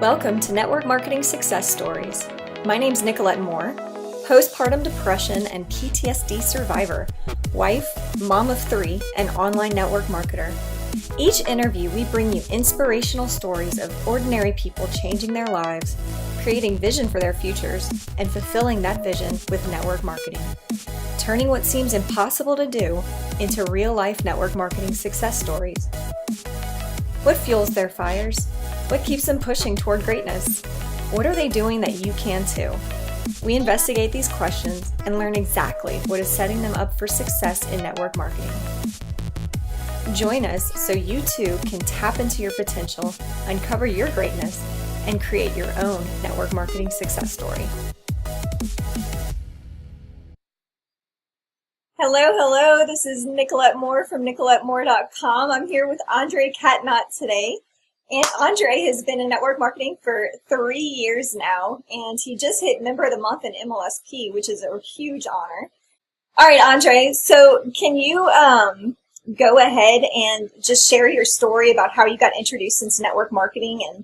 Welcome to Network Marketing Success Stories. My name's Nicolette Moore, postpartum depression and PTSD survivor, wife, mom of 3, and online network marketer. Each interview, we bring you inspirational stories of ordinary people changing their lives, creating vision for their futures, and fulfilling that vision with network marketing. Turning what seems impossible to do into real-life network marketing success stories. What fuels their fires? What keeps them pushing toward greatness? What are they doing that you can too? We investigate these questions and learn exactly what is setting them up for success in network marketing. Join us so you too can tap into your potential, uncover your greatness, and create your own network marketing success story. Hello, this is Nicolette Moore from NicoletteMoore.com. I'm here with Andre Catnott today. And Andre has been in network marketing for 3 years now, and he just hit Member of the Month in MLSP, which is a huge honor. All right, Andre, so can you go ahead and just share your story about how you got introduced into network marketing and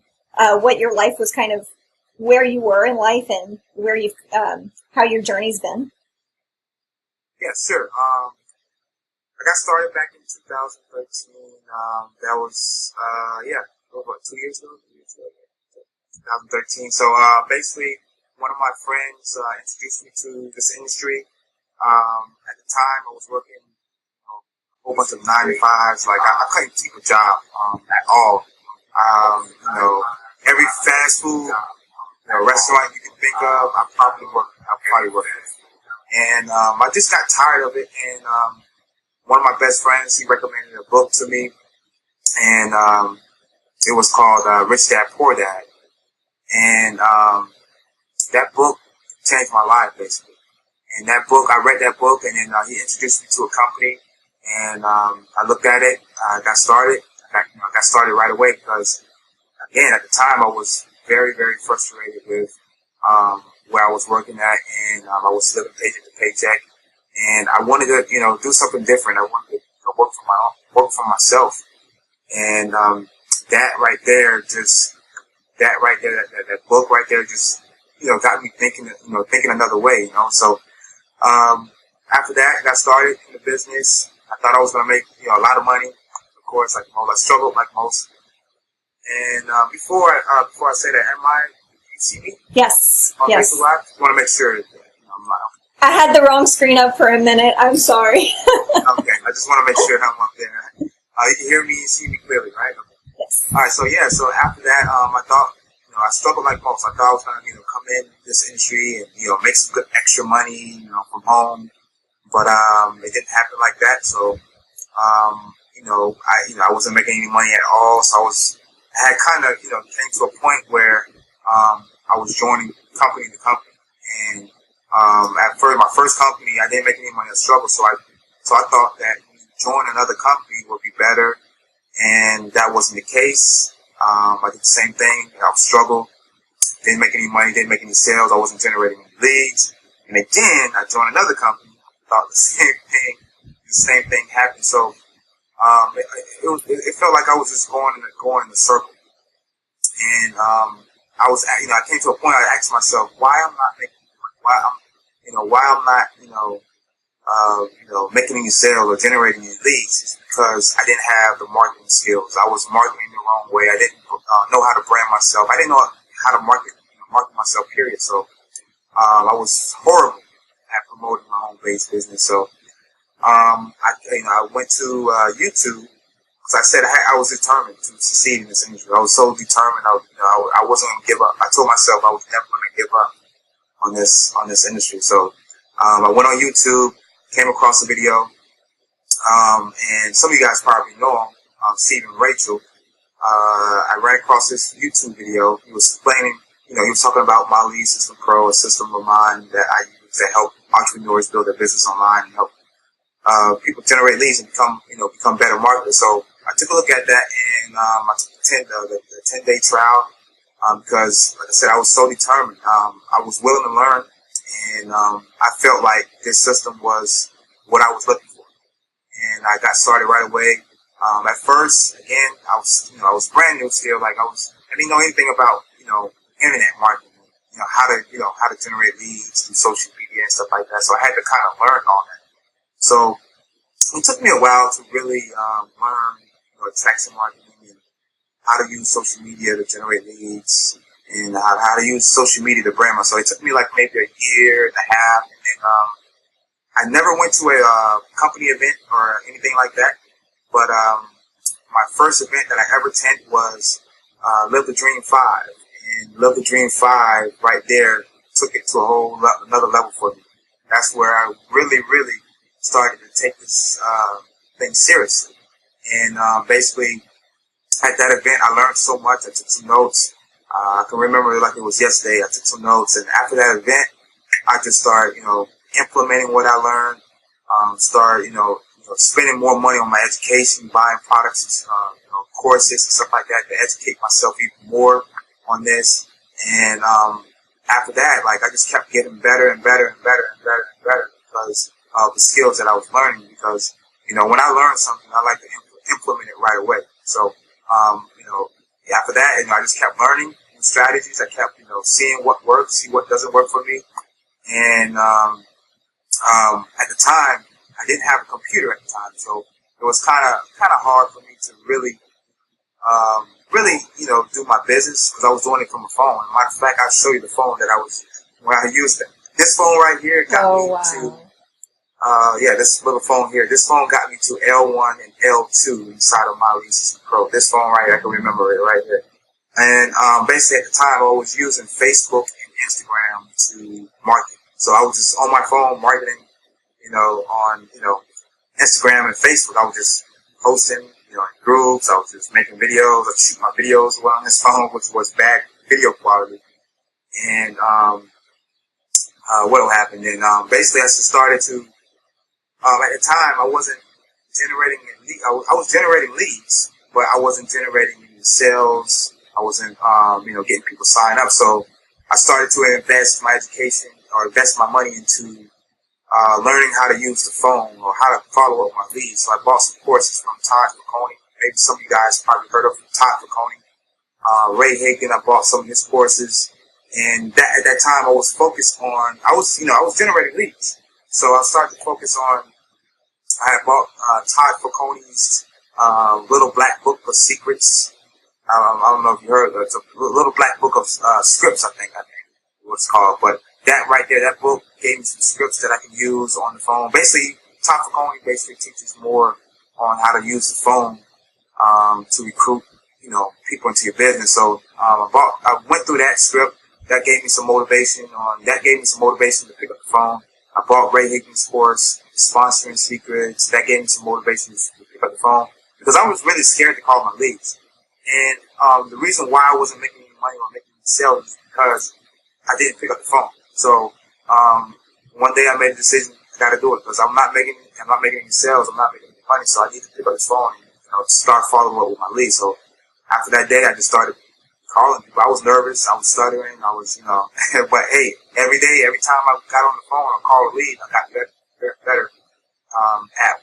what your life was kind of, where you were in life and where you've, how your journey's been? Yeah, sure. I got started back in 2013. That was, about 2 years ago, 2013. So basically, one of my friends introduced me to this industry. At the time, I was working a whole bunch of 9-to-5s. Like I couldn't keep a job at all. Every fast food restaurant you can think of, I probably worked with. And I just got tired of it. And one of my best friends, he recommended a book to me, and it was called Rich Dad, Poor Dad. And that book changed my life, basically. And that book, I read that book, and then he introduced me to a company, and I looked at it. I got started. I got started right away because, again, at the time, I was very, very frustrated with where I was working at, and I was living paycheck to paycheck. And I wanted to, do something different. I wanted to work for myself. And that book right there just, got me thinking another way, So, after that, I got started in the business. I thought I was going to make, a lot of money. Of course, like most, I struggled like most. And, before I say that, you see me? Yes. Yes. I just want to make sure that, I'm not. I had the wrong screen up for a minute. I'm sorry. Okay. I just want to make sure I'm up there. You can hear me and see me clearly, right? Okay. Yes. All right, so after that, I thought, I struggled like most. I thought I was going to, come in this industry and, make some good extra money, from home. But it didn't happen like that. So, I wasn't making any money at all. So I had kind of, came to a point where I was joining company to company. And at first, my first company, I didn't make any money. I struggled. So I thought that joining another company would be better. And that wasn't the case. I did the same thing. I struggled. Didn't make any money. Didn't make any sales. I wasn't generating any leads. And again, I joined another company. Thought the same thing happened. So it felt like I was just going in a circle. And I came to a point. I asked myself, why I'm not making money? Why I'm not making any sales or generating any leads is because I didn't have the marketing skills. I was marketing the wrong way. I didn't know how to brand myself. I didn't know how to market myself, period. So I was horrible at promoting my own base business. So I went to YouTube because I said I was determined to succeed in this industry. I was so determined. I wasn't going to give up. I told myself I was never going to give up on this industry. So I went on YouTube. Came across a video, and some of you guys probably know him, Steve and Rachel. I ran across this YouTube video. He was explaining, he was talking about my Lead System Pro, a system of mine that I use to help entrepreneurs build their business online and help people generate leads and become better marketers. So I took a look at that, and I took the 10-day trial because, like I said, I was so determined. I was willing to learn. And I felt like this system was what I was looking for, and I got started right away. At first, again, I was brand new still. Like I didn't know anything about internet marketing, how to generate leads through social media and stuff like that. So I had to kind of learn all that. So it took me a while to really learn attraction marketing and how to use social media to generate leads and how to use social media to brand myself. So it took me like maybe a year and a half, and then I never went to a company event or anything like that. But my first event that I ever attended was Live the Dream 5. And Live the Dream 5 right there took it to a whole another level for me. That's where I really, really started to take this thing seriously. And basically, at that event, I learned so much. I took some notes. I can remember it like it was yesterday. I took some notes. And after that event, I just started, implementing what I learned. Started, spending more money on my education, buying products, courses and stuff like that to educate myself even more on this. And after that, like, I just kept getting better and better and better and better and better because of the skills that I was learning. Because, when I learn something, I like to implement it right away. So, after that, I just kept learning new strategies. I kept, seeing what works, see what doesn't work for me. And at the time, I didn't have a computer at the time, so it was kind of hard for me to really, do my business because I was doing it from a phone. And matter of fact, I'll show you the phone that I was when I used it. This phone right here got me to, this little phone here. This phone got me to L1 and L2 inside of my Lease Pro. This phone right here, I can remember it right here. And basically at the time, I was using Facebook and Instagram to market. So I was just on my phone marketing, on, Instagram and Facebook. I was just posting, in groups. I was just making videos. I shoot my videos on this phone, which was bad video quality. And what happened? And basically I just started to, at the time, I wasn't generating leads. I was generating leads, but I wasn't generating sales. I wasn't, getting people signed up. So I started to invest my education or invest my money into learning how to use the phone or how to follow up my leads. So I bought some courses from Todd Falcone. Maybe some of you guys probably heard of Todd Falcone. Ray Hagan, I bought some of his courses. And at that time, I was focused on, I was generating leads. So I started to focus on, I had bought Todd Falcone's Little Black Book of Secrets. I don't know if you heard of it. It's a Little Black Book of Scripts, I think what it's called. But that right there, that book gave me some scripts that I can use on the phone. Basically, Todd Falcone basically teaches more on how to use the phone to recruit, people into your business. So I went through that script. That gave me some motivation to pick up the phone. I bought Ray Higgins' course, Sponsoring Secrets. That gave me some motivation to pick up the phone because I was really scared to call my leads. And the reason why I wasn't making any money or making any sales is because I didn't pick up the phone. So one day I made a decision, I got to do it because I'm not making any sales, I'm not making any money, so I need to pick up the phone and start following up with my leads. So after that day, I just started calling people. I was nervous, I was stuttering, but hey, every day, every time I got on the phone or called a lead, I got better at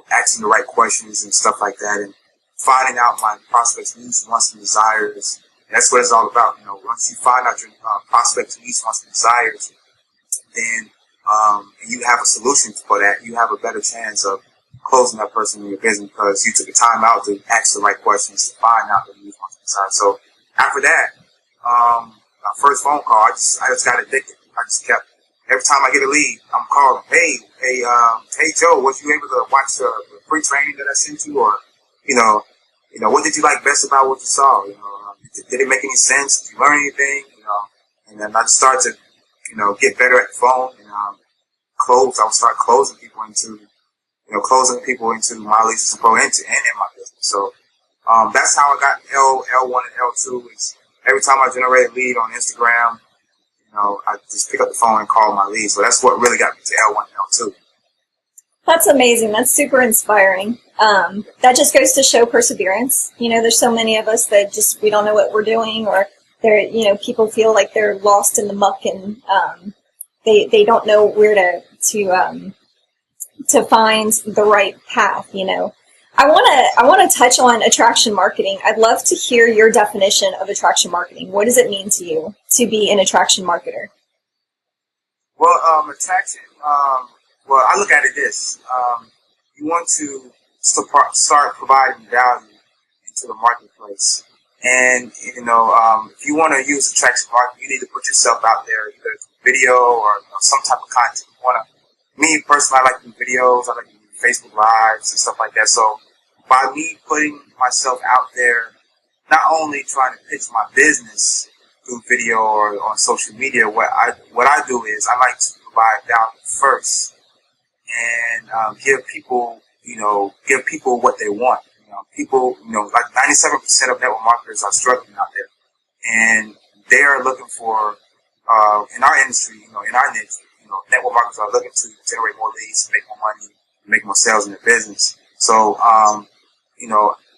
asking the right questions and stuff like that, and finding out my prospects' needs, wants, and desires. That's what it's all about. Once you find out your prospects' needs, wants, and desires, then and you have a solution for that, you have a better chance of closing that person in your business because you took the time out to ask the right questions to find out their needs, wants, and desires. So after that, my first phone call, I just got addicted. I just kept, every time I get a lead, I'm calling, hey Joe, was you able to watch the free training that I sent you? Or, what did you like best about what you saw? Did it make any sense? Did you learn anything? And then I just started to, get better at the phone and close. I would start closing people into my Leases Pro and in my business. So that's how I got L1 and L2. Is every time I generate a lead on Instagram, I just pick up the phone and call my lead. So that's what really got me to L1 and L2. That's amazing. That's super inspiring. That just goes to show perseverance. There's so many of us that we don't know what we're doing, or people feel like they're lost in the muck and they don't know where to find the right path. I want to touch on attraction marketing. I'd love to hear your definition of attraction marketing. What does it mean to you to be an attraction marketer? Well, attraction. Well, I look at it this: you want to start providing value into the marketplace, and if you want to use attraction marketing, you need to put yourself out there, either video or some type of content. You want to. Me personally, I like to do videos. I like to do Facebook Lives and stuff like that. So by me putting myself out there, not only trying to pitch my business through video or on social media, what I do is I like to provide value first and give people what they want. People, like 97% of network marketers are struggling out there, and they are looking for in our industry, in our niche, network marketers are looking to generate more leads, make more money, make more sales in their business. So,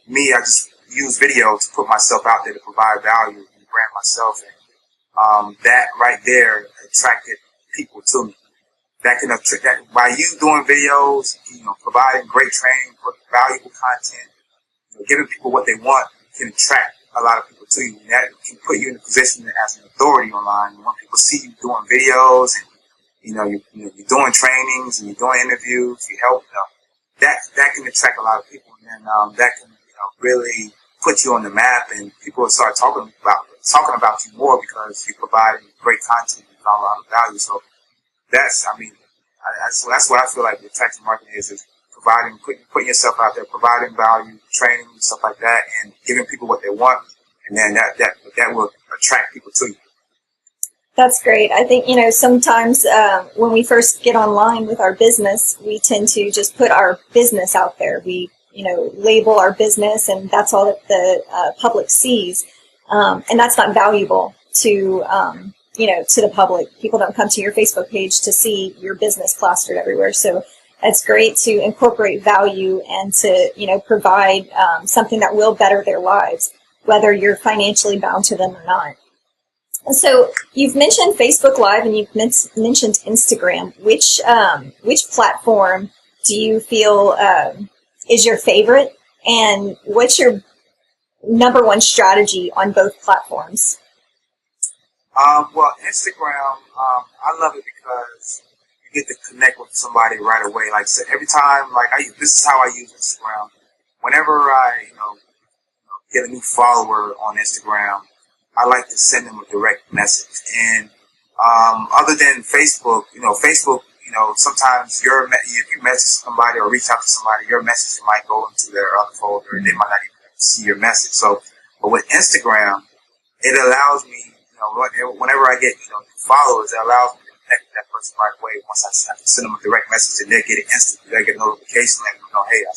me, I just use video to put myself out there to provide value and brand myself. And that right there attracted people to me. That can attract that by you doing videos, providing great training, valuable content, giving people what they want can attract a lot of people to you. And that can put you in a position as an authority online. And when people see you doing videos and you're doing trainings and you're doing interviews, you help them. That can attract a lot of people, and that can really put you on the map, and people will start talking about you more because you're providing great content and a lot of value. So that's what I feel like the attraction marketing is putting yourself out there, providing value, training, stuff like that, and giving people what they want, and then that will attract people to you. That's great. I think, sometimes when we first get online with our business, we tend to just put our business out there. We, label our business, and that's all that the public sees. And that's not valuable to, to the public. People don't come to your Facebook page to see your business plastered everywhere. So it's great to incorporate value and to, provide something that will better their lives, whether you're financially bound to them or not. So you've mentioned Facebook Live and you've mentioned Instagram. Which platform do you feel is your favorite, and what's your number one strategy on both platforms? Well, Instagram, I love it because you get to connect with somebody right away. Like I said, every time, this is how I use Instagram. Whenever I, get a new follower on Instagram, I like to send them a direct message. And other than Facebook, sometimes if you message somebody or reach out to somebody, your message might go into their other folder and they might not even see your message. So, but with Instagram, it allows me, whenever I get followers, it allows me to connect with that person right away. Once I send them a direct message, and they get it instantly. They get a notification letting them know, hey, I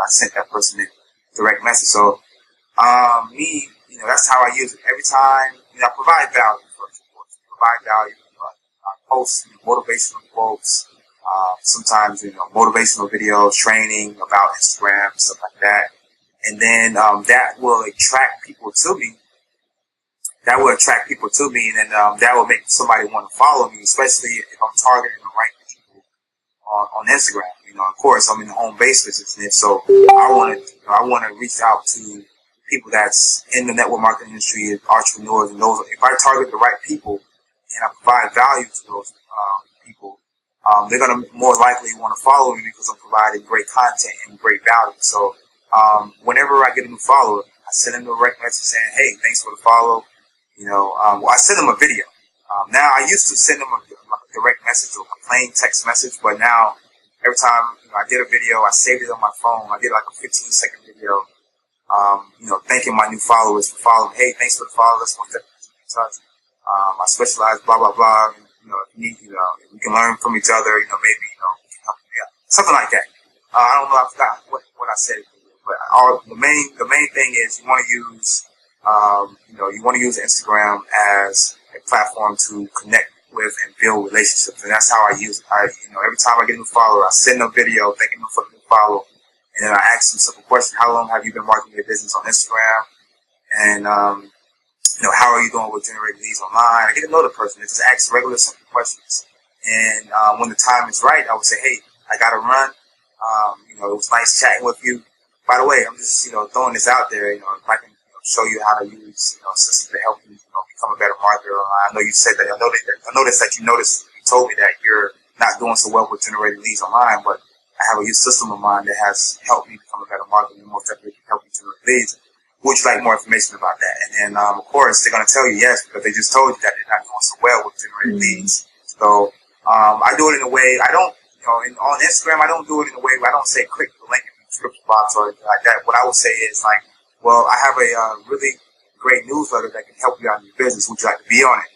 sent that person a direct message. So, that's how I use it. Every time, I provide value first, of course. Provide value. I post motivational quotes, sometimes, motivational videos, training about Instagram, stuff like that. And then that will attract people to me. And then that will make somebody want to follow me, especially if I'm targeting the right people on Instagram. Of course, I'm in the home base business, so I want to reach out to people that's in the network marketing industry, entrepreneurs, and those. If I target the right people and I provide value to those people, they're going to more likely want to follow me because I'm providing great content and great value. So whenever I get a new follower, I send them a direct message saying, hey, thanks for the follow. I send them a video. Now, I used to send them a direct message or a plain text message, but now every time I did a video, I saved it on my phone. I did like a 15-second video. Thanking my new followers for following. Hey, thanks for the follow. Let's get in touch. I specialize, blah, blah, blah. If you need, we can learn from each other, maybe, something like that. I don't know, I forgot what I said, but the main thing is you want to use Instagram as a platform to connect with and build relationships. And that's how I use it. Every time I get a new follower, I send them a video thanking them for the new follow. And then I ask them simple question: how long have you been marketing your business on Instagram? And, how are you doing with generating leads online? I get to know the person. I just ask regular simple questions. And when the time is right, I would say, hey, I got to run. It was nice chatting with you. by the way, I'm just, throwing this out there, if I can show you how to use, a system to help you, become a better marketer. I know you said that, I noticed that you told me that you're not doing so well with generating leads online, but I have a system of mine that has helped me become a better marketer and most definitely can help you generate leads. Would you like more information about that? And then, of course, they're going to tell you yes, because they just told you that they're not doing so well with generating leads. So, I do it in a way, I don't, on Instagram, I don't do it in a way where I don't say click the link in the description box or anything like that. What I would say is like, well, I have a really great newsletter that can help you out in your business. Would you like to be on it?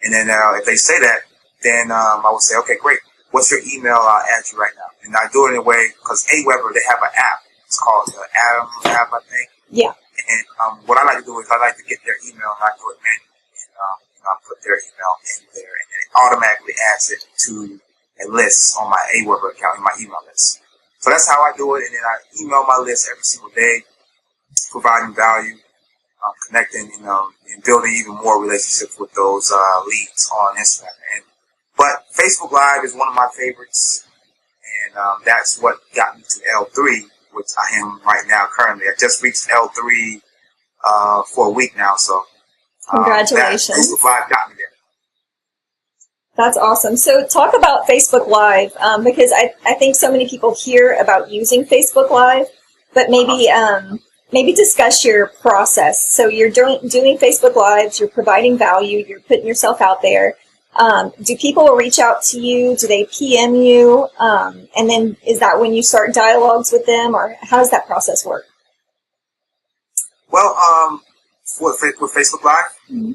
And then if they say that, then I would say, okay, great. What's your email? I'll add you right now. And I do it in a way, because AWeber, they have an app. It's called the Adam app, I think. Yeah. And what I like to do is I like to get their email and I do it manually. And I put their email in there and then it automatically adds it to a list on my AWeber account, in my email list. So that's how I do it. And then I email my list every single day, providing value, connecting, and building even more relationships with those leads on Instagram. But Facebook Live is one of my favorites, and that's what got me to L3, which I am right now currently. I just reached L3 for a week now, so congratulations. Facebook Live got me there. That's awesome. So talk about Facebook Live, because I think so many people hear about using Facebook Live, but maybe discuss your process. So you're doing Facebook Lives, you're providing value, you're putting yourself out there. Do people reach out to you? Do they PM you? And then is that when you start dialogues with them, or how does that process work? Well, with Facebook Live? Mm-hmm.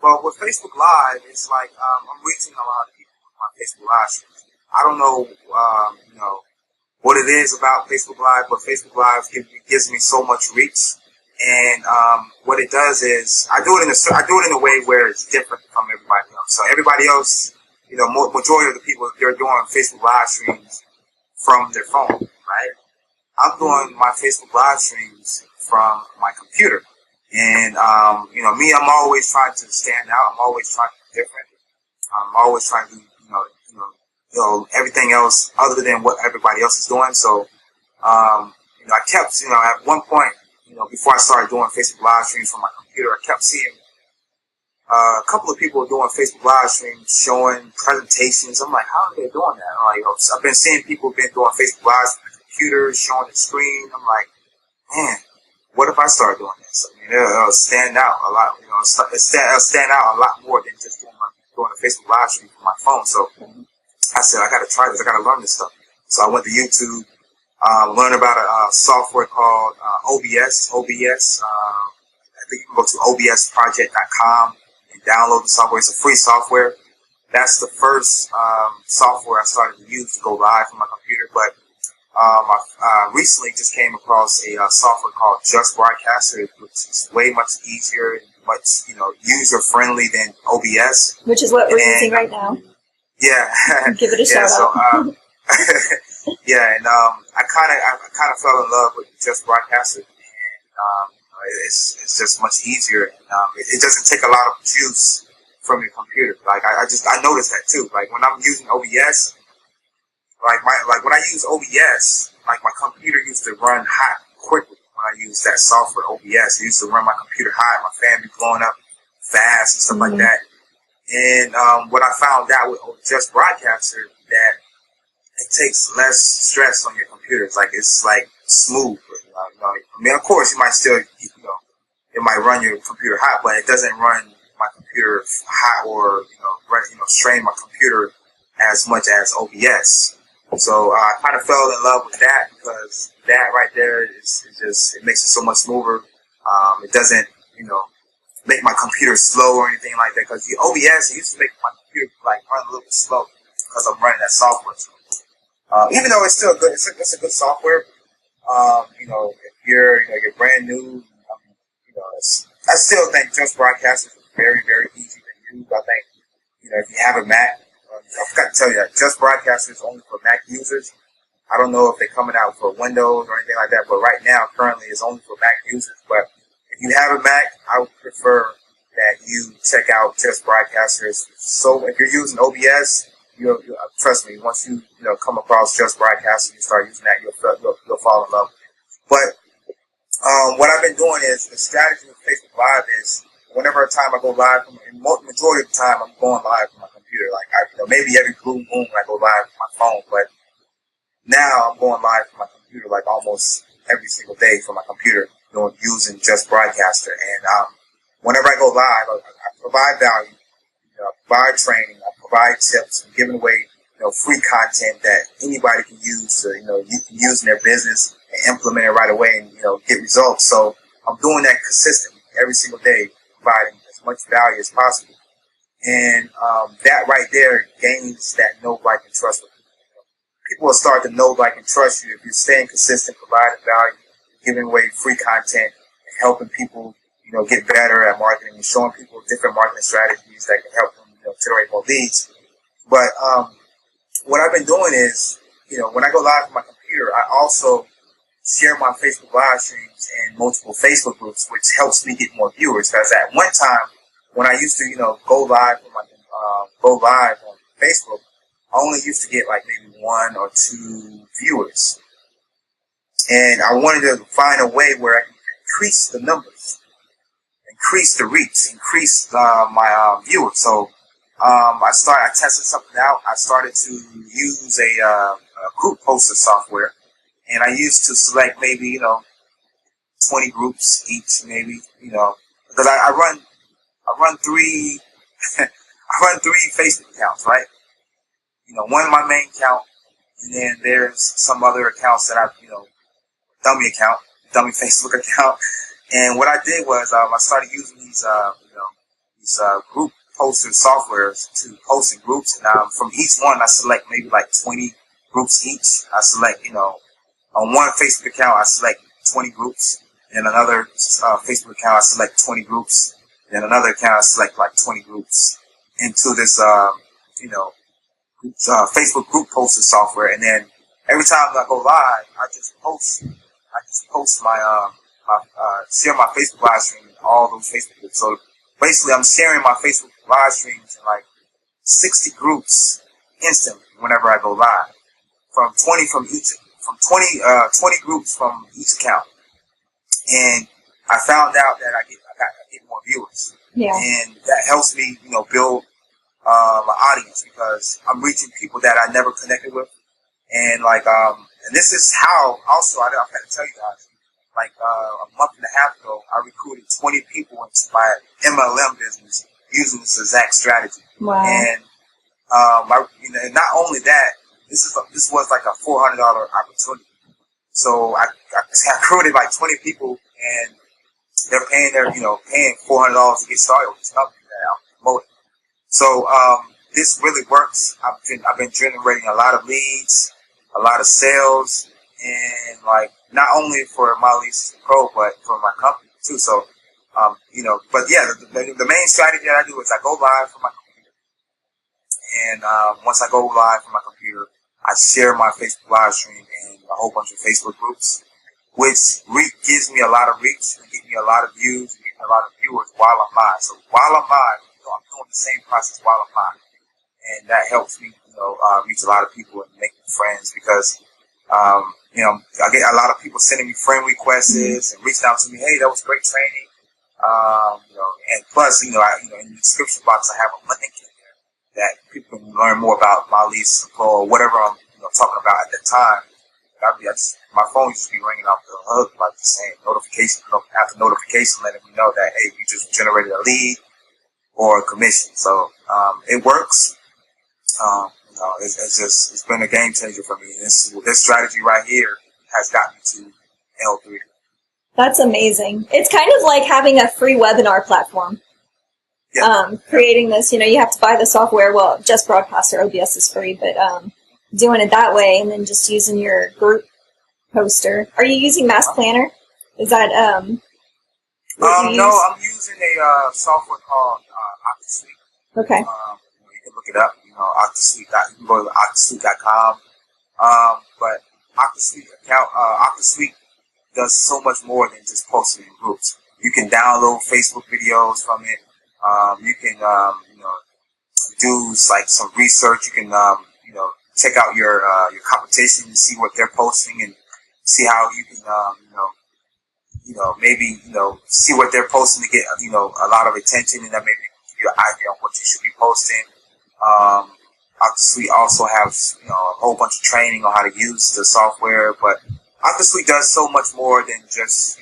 Well, with Facebook Live, it's like I'm reaching a lot of people with my Facebook Live streams. I don't know, what it is about Facebook Live, but Facebook Live gives me so much reach. And what it does is I do it in a way where it's different from everybody else. So everybody else, majority of the people, they're doing Facebook Live streams from their phone, right? I'm doing my Facebook Live streams from my computer. And me, I'm always trying to stand out. I'm always trying to be different. I'm always trying to, everything else other than what everybody else is doing. So, I kept, at one point, before I started doing Facebook Live streams from my computer, I kept seeing a couple of people doing Facebook Live streams showing presentations. I'm like, how are they doing that? I've been seeing people been doing Facebook Lives from the computer, showing the screen. I'm like, man, what if I start doing this? I mean, it'll stand out a lot. It'll stand out a lot more than just doing a Facebook Live stream from my phone. So I said, I got to try this. I got to learn this stuff. So I went to YouTube, learned about a software called OBS. I think you can go to obsproject.com and download the software. It's a free software. That's the first software I started to use to go live from my computer. But I recently just came across a software called Just Broadcaster, which is way much easier and much user friendly than OBS, which is what we're using right now. Yeah, give it a shout out. Yeah, and I kind of fell in love with Just Broadcaster. And, it's just much easier. It doesn't take a lot of juice from your computer. Like I noticed that too. Like when I'm using OBS. Like when I use OBS, like my computer used to run hot quickly when I used that software OBS. It used to run my computer hot, my fan be blowing up fast and stuff like that. And what I found out with Just Broadcaster, that it takes less stress on your computer. It's like smooth. I mean, of course, you might still, it might run your computer hot, but it doesn't run my computer hot or strain my computer as much as OBS. So I kind of fell in love with that because that right there it makes it so much smoother. It doesn't, make my computer slow or anything like that. Because the OBS, it used to make my computer run a little bit slow because I'm running that software. So, even though it's still good, it's a good software. If you're brand new, I still think Just Broadcast is very, very easy to use. I think, if you have a Mac. I forgot to tell you that Just Broadcaster is only for Mac users. I don't know if they're coming out for Windows or anything like that, but right now, currently, it's only for Mac users. But if you have a Mac, I would prefer that you check out Just Broadcasters. So if you're using OBS, trust me, once you come across Just Broadcaster, you start using that, you'll fall in love with it. But what I've been doing is the strategy with Facebook Live is whenever time I go live, majority of the time I'm going live from my computer. Like maybe every blue moon I go live from my phone, but now I'm going live from my computer like almost every single day from my computer, using Just Broadcaster. And whenever I go live, I provide value, I provide training, I provide tips, I'm giving away free content that anybody can use to you can use in their business and implement it right away and get results. So I'm doing that consistently every single day, providing as much value as possible. And that right there gains that know, like, and trust with people will start to know, like, and trust you if you're staying consistent, providing value, giving away free content, and helping people, get better at marketing and showing people different marketing strategies that can help them, generate more leads. But what I've been doing is, when I go live on my computer, I also share my Facebook live streams in multiple Facebook groups, which helps me get more viewers. Because at one time, when I used to, go live on Facebook, I only used to get like maybe 1 or 2 viewers. And I wanted to find a way where I can increase the numbers, increase the reach, increase my viewers. So I tested something out. I started to use a group poster software, and I used to select maybe 20 groups each, maybe because I run 3 I run 3 Facebook accounts, right? One my main account, and then there's some other accounts that dummy account, dummy Facebook account. And what I did was I started using these group poster softwares to post in groups. And from each one, I select maybe like 20 groups each. I select, on one Facebook account, I select 20 groups. And another Facebook account, I select 20 groups. And another account, I select like 20 groups into this, Facebook group poster software. And then every time I go live, I just post my, share my Facebook live stream in all those Facebook groups. So basically, I'm sharing my Facebook live streams in like 60 groups instantly whenever I go live, from 20 groups from each account. And I found out that I get more viewers. Yeah. And that helps me, build my audience, because I'm reaching people that I never connected with. And and this is how also I got to tell you guys. Like a month and a half ago, I recruited 20 people into my MLM business using this exact strategy. Wow. And and not only that, this was like a $400 opportunity. So I recruited like 20 people, and they're paying paying $400 to get started with this company that I'm promoting. So this really works. I've been generating a lot of leads, a lot of sales, and not only for My Lease Pro, but for my company too. So, but yeah, the main strategy that I do is I go live from my computer. And once I go live from my computer, I share my Facebook live stream in a whole bunch of Facebook groups, which gives me a lot of reach and gives me a lot of views and gives me a lot of viewers while I'm live. So while I'm live, I'm doing the same process while I'm live. And that helps me, reach a lot of people and make friends, because I get a lot of people sending me friend requests and reaching out to me. Hey, that was great training. And plus, in the description box, I have a link in there that people can learn more about My Lease Pro or whatever I'm, talking about at that time. My phone used to be ringing off the hook, like the same notification after notification, letting me know that, hey, you just generated a lead or a commission. So it works. It's been a game changer for me. This strategy right here has got me to L3. That's amazing. It's kind of like having a free webinar platform. Yeah. Creating this, you have to buy the software. Well, Just Broadcaster, OBS is free, but doing it that way, and then just using your group poster. Are you using Mass Planner? Is that no, I'm using a software called OctaSuite. Okay. You can look it up. OctaSuite. You can go to OctaSuite.com. But OctaSuite does so much more than just posting in groups. You can download Facebook videos from it. You can do like some research. You can check out your competition and see what they're posting and see how you can, maybe, see what they're posting to get, a lot of attention, and then maybe give you an idea on what you should be posting. OctaSuite also has, a whole bunch of training on how to use the software, but OctaSuite does so much more than just,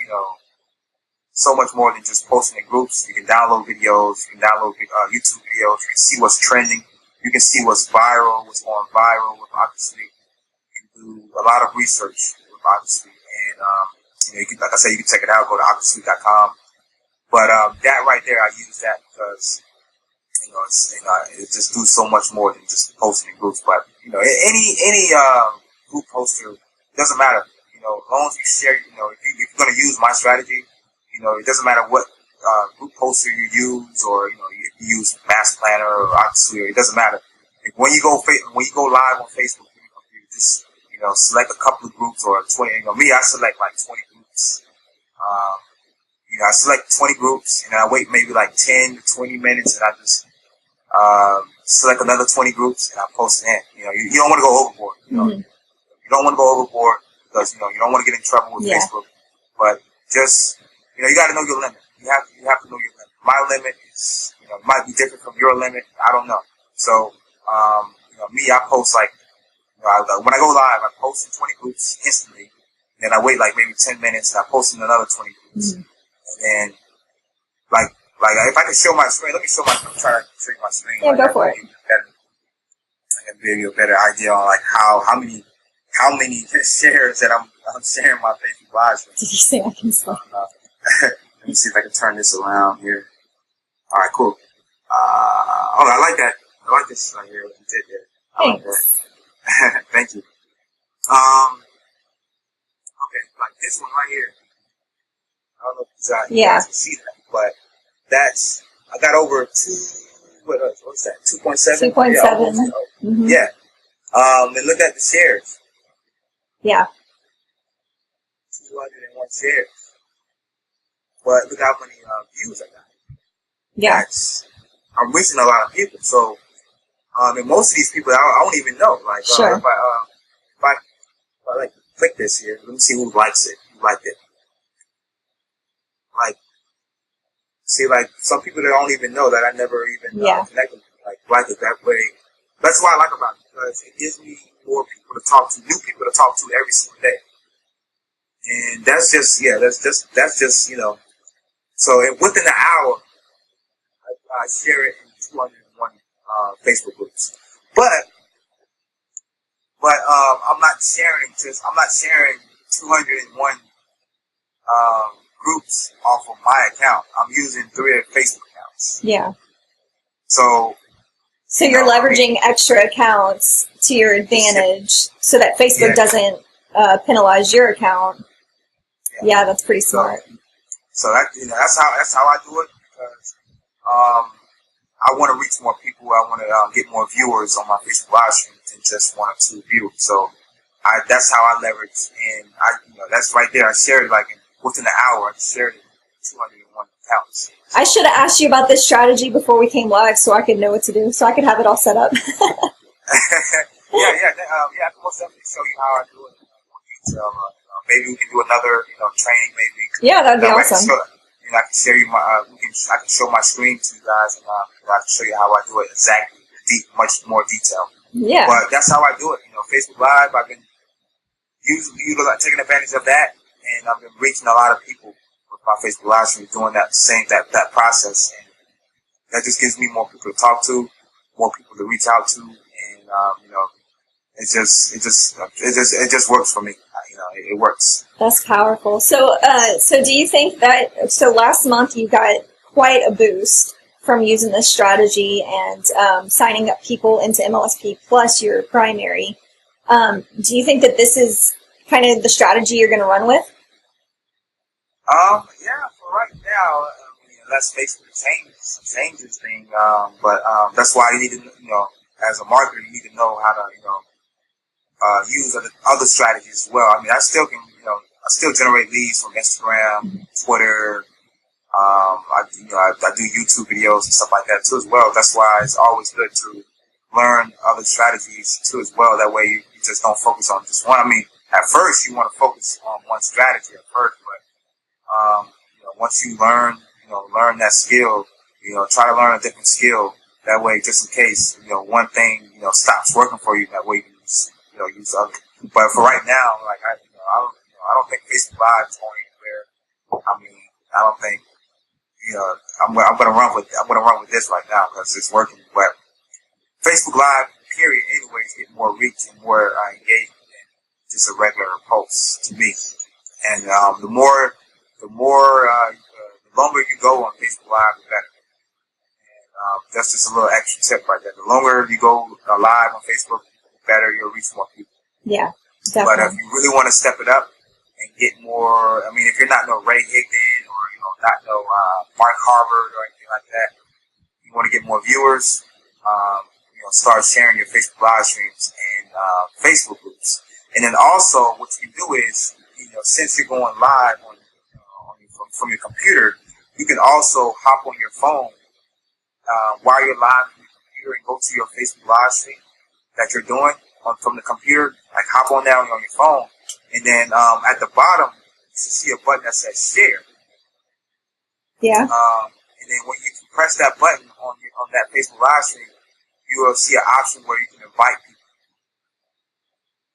posting in groups. You can download videos, you can download YouTube videos, you can see what's trending, you can see what's viral, what's going viral with OctaSuite. You can do a lot of research with OctaSuite, and, you can, like I said, you can check it out, go to OctaSuite.com. But that right there, I use that because it just do so much more than just posting in groups. But any group poster, it doesn't matter. As long as you share, if you're going to use my strategy, it doesn't matter what group poster you use, or if you use Mass Planner or OctaSuite, it doesn't matter. When you go live on Facebook, you just select a couple of groups, or 20. Me, I select like 20 groups. I select 20 groups, and I wait maybe like 10 to 20 minutes, and I just select another 20 groups, and I post it in. You don't want to go overboard. You don't want to go overboard because you don't want to get in trouble with Facebook. But just you got to know your limit. You have to know your limit. My limit is might be different from your limit. I don't know. So me, I post like when I go live, I post in 20 groups instantly. Then I wait like maybe 10 minutes, and I post in another 20 groups. And then like if I can show my screen, let me show I'm trying to show you my screen. Yeah, go for it. I can give you a better idea on like how many shares that I'm sharing my Facebook Lives with. Did you say I can stop? Let me see if I can turn this around here. All right, cool. I like that. I like this right here. What you did there. I like that. Thank you. Okay, like this one right here. I don't know if you guys can see that, but I got over what's that? 2.7? 2.7. Yeah. And look at the shares. Yeah. 201 shares. But look how many views I got. Yeah. I'm reaching a lot of people. So, and most of these people I don't even know. Like, sure. If I like click this here, let me see who likes it. Who liked it? Like, see, like some people that don't even know that I never even connected with, like it that way. That's what I like about it, because it gives me more people to talk to, new people to talk to every single day. And that's just so within an hour, I share it in 201 Facebook groups. But I'm not sharing 201 groups off of my account. I'm using 3 Facebook accounts. Yeah. So you're leveraging extra accounts to your advantage so that Facebook doesn't penalize your account. Yeah, that's pretty smart. So that that's how I do it, because I want to reach more people. I want to get more viewers on my Facebook live stream than just 1 or 2 viewers. So that's how I leverage, and that's right there. I shared it within an hour. I shared it in 201 accounts. I should have asked you about this strategy before we came live, so I could know what to do, so I could have it all set up. I can most definitely show you how I do it in more detail. Maybe we can do another, training. Maybe. Yeah, that'd be awesome. I can share you I can show my screen to you guys, and I can show you how I do it exactly, much more detail. Yeah. But that's how I do it. Facebook Live. I've been taking advantage of that, and I've been reaching a lot of people with my Facebook Live stream, doing that process, and that just gives me more people to talk to, more people to reach out to, and it just works for me. It works. That's powerful. So do you think that, last month you got quite a boost from using this strategy and signing up people into MLSP plus your primary. Do you think that this is kind of the strategy you're going to run with? Yeah, for right now, unless Facebook changes thing, but that's why you need to, as a marketer, you need to know how to, use other strategies as well. I mean, I still generate leads from Instagram, Twitter. I do YouTube videos and stuff like that too as well. That's why it's always good to learn other strategies too as well. That way you just don't focus on just one. I mean, at first you want to focus on one strategy at first, but once you learn that skill, try to learn a different skill. That way, just in case one thing stops working for you, that way you can use other. But for right now, like I don't think Facebook Live is going anywhere. I mean, I don't think I'm gonna run with this right now because it's working. But Facebook Live, period, anyways, get more reach and more engagement than just a regular post to me. And the longer you go on Facebook Live, the better. And that's just a little extra tip right there. The longer you go live on Facebook, the better you'll reach more people. Yeah, definitely. But if you really want to step it up and get more, I mean, if you're not no Ray Higdon or not no Mark Harvard or anything like that, you want to get more viewers. Start sharing your Facebook live streams and Facebook groups. And then also, what you can do is, since you're going live from your computer, you can also hop on your phone while you're live on your computer and go to your Facebook live stream that you're doing from the computer. Like hop on down on your phone, and then at the bottom you see a button that says share. Yeah. And then when you press that button on that Facebook live stream, you will see an option where you can invite people.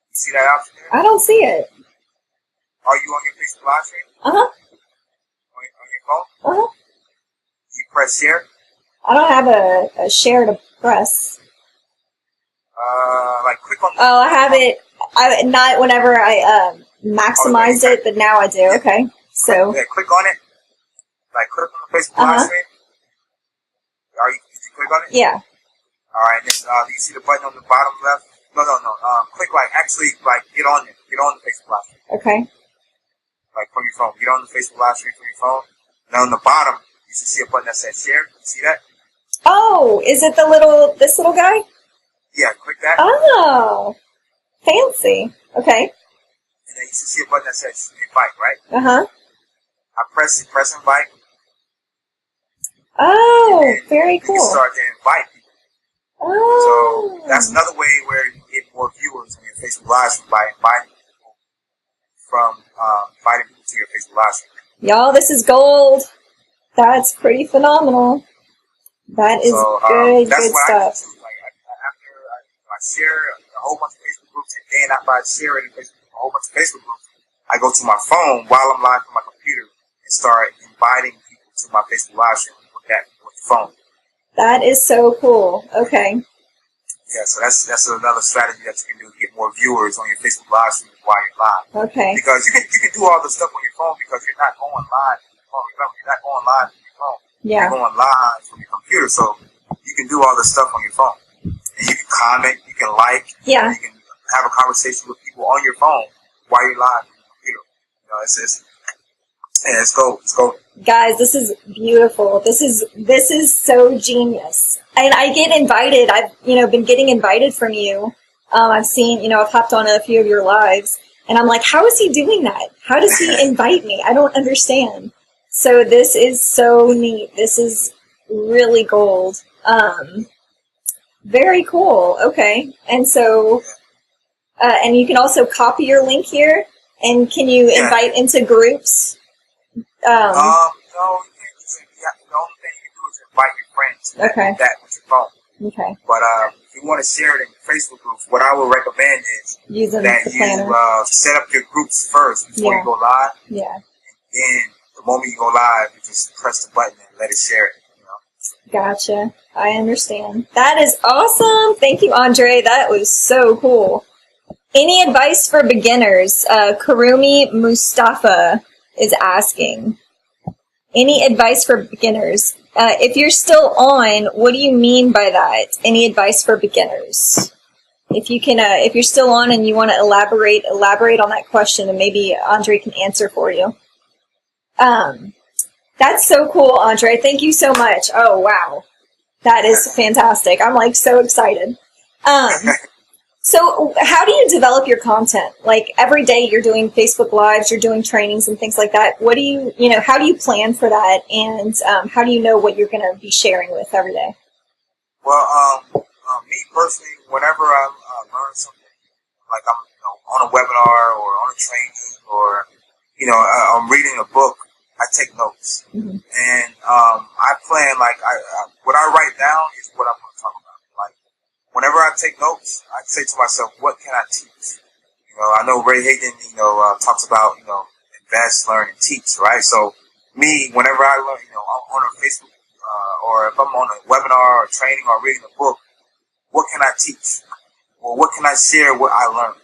You see that option there? I don't see it. Are you on your Facebook live stream? Uh-huh. On your phone? Uh-huh. You press share? I don't have a share to press. Like click on. Oh, I have it. Not whenever I maximized it, but now I do. Yeah. Okay. So. Yeah, click on it. Like click on the Facebook live stream. Did you click on it? Yeah. All right. Then do you see the button on the bottom left? No. Click get on it. Get on the Facebook live stream. Okay. Like from your phone. Get on the Facebook live stream from your phone. Now on the bottom, you should see a button that says share. You see that? Oh, is it this little guy? Yeah, click that. Oh, fancy. Okay. And then you should see a button that says invite, right? Uh-huh. I press invite. Oh, very cool. You can start to invite people. Oh. So that's another way where you get more viewers on your Facebook live stream by inviting people to your Facebook live stream. Y'all, this is gold. That's pretty phenomenal. That is good stuff. After I share a whole bunch of Facebook groups, and then after I share it in a whole bunch of Facebook groups, I go to my phone while I'm live on my computer and start inviting people to my Facebook live stream with the phone. That is so cool. Okay. Yeah, so that's another strategy that you can do to get more viewers on your Facebook live stream while you're live. Okay. Because you can do all the stuff on your phone because you're not going live. Remember, you're not going live on your phone. Yeah. You're going live from your computer, so you can do all this stuff on your phone. And you can comment, you can like, yeah. You can have a conversation with people on your phone while you're live on your computer. It's gold. It's gold. Guys, this is beautiful. This is so genius. And I get invited. I've been getting invited from you. I've seen, I've hopped on a few of your lives, and I'm like, how is he doing that? How does he invite me? I don't understand. So this is so neat. This is really gold. Very cool. Okay. And so, and you can also copy your link here. And can you invite into groups? No, you can't. The only thing you can do is invite your friends. Okay. That with your phone. Okay. But if you want to share it in Facebook groups, what I would recommend is that you set up your groups first before you go live. Yeah. And then the moment you go live, you just press the button and let it share it. Gotcha. I understand. That is awesome. Thank you, Andre. That was so cool. Any advice for beginners? Karumi Mustafa is asking. Any advice for beginners? If you're still on, what do you mean by that? Any advice for beginners? If you can, if you're still on and you want to elaborate on that question, and maybe Andre can answer for you. That's so cool, Andre. Thank you so much. Oh, wow. That is fantastic. I'm like so excited. So how do you develop your content? Like every day you're doing Facebook Lives, you're doing trainings and things like that. What do you how do you plan for that? And how do you know what you're going to be sharing with every day? Well, me personally, whenever I learn something, like I'm on a webinar or on a training or, I'm reading a book, I take notes. Mm-hmm. And I plan, what I write down is what I'm going to talk about. Like, whenever I take notes, I say to myself, what can I teach? I know Ray Hagan, talks about, invest, learn, and teach, right? So me, whenever I learn, on a Facebook, or if I'm on a webinar or training or reading a book, what can I teach? Well, what can I share what I learned?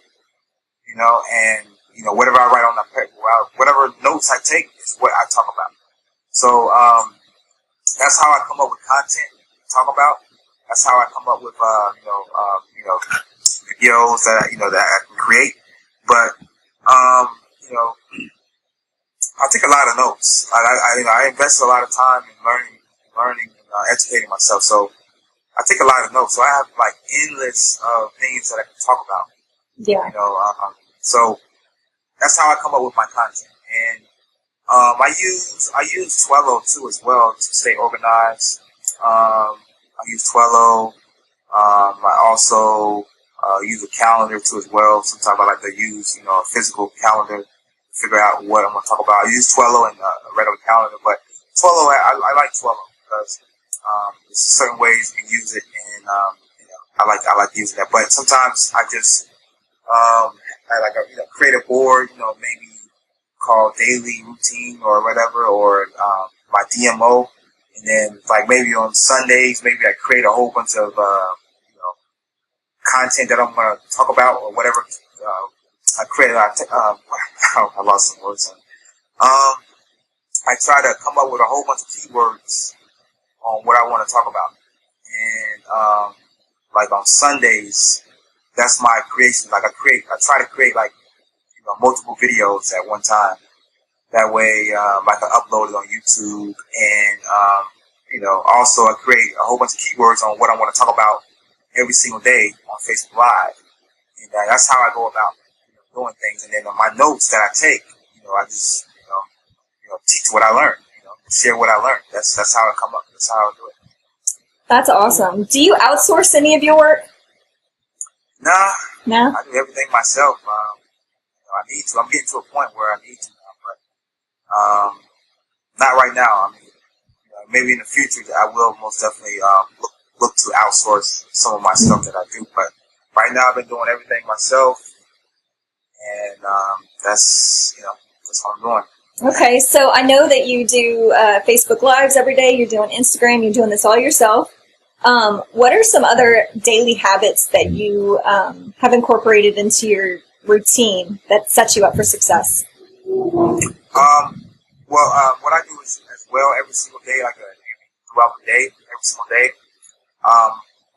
And, whatever I write on that paper, whatever notes I take is what I talk about. So, that's how I come up with content to talk about. That's how I come up with, videos that, that I can create. But, I take a lot of notes. I invest a lot of time in learning and educating myself. So I take a lot of notes. So I have endless things that I can talk about. Yeah. So that's how I come up with my content. And I use Twello too as well to stay organized. I use Twello. I also use a calendar too as well. Sometimes I like to use a physical calendar to figure out what I'm going to talk about. I use Twello and a regular calendar, but Twello, I like Twello because there's certain ways you can use it, and I like using that. But sometimes I just create a board, maybe called daily routine or whatever, or my DMO, and then maybe on Sundays, maybe I create a whole bunch of content that I'm going to talk about or whatever. I created. I lost some words. I try to come up with a whole bunch of keywords on what I want to talk about, and on Sundays, that's my creation. I try to create multiple videos at one time. That way, I can upload it on YouTube, and also I create a whole bunch of keywords on what I want to talk about every single day on Facebook Live, and that's how I go about doing things. And then on my notes that I take, I just teach what I learned, share what I learned. That's how I come up. That's how I do it. That's awesome. Do you outsource any of your work? Nah. No. I do everything myself. I need to. I'm getting to a point where I need to now, but not right now. I mean, maybe in the future I will most definitely look to outsource some of my stuff that I do. But right now I've been doing everything myself, and that's what I'm doing. Okay, so I know that you do Facebook Lives every day. You're doing Instagram. You're doing this all yourself. What are some other daily habits that you have incorporated into your routine that sets you up for success? What I do is as well every single day, throughout the day, every single day.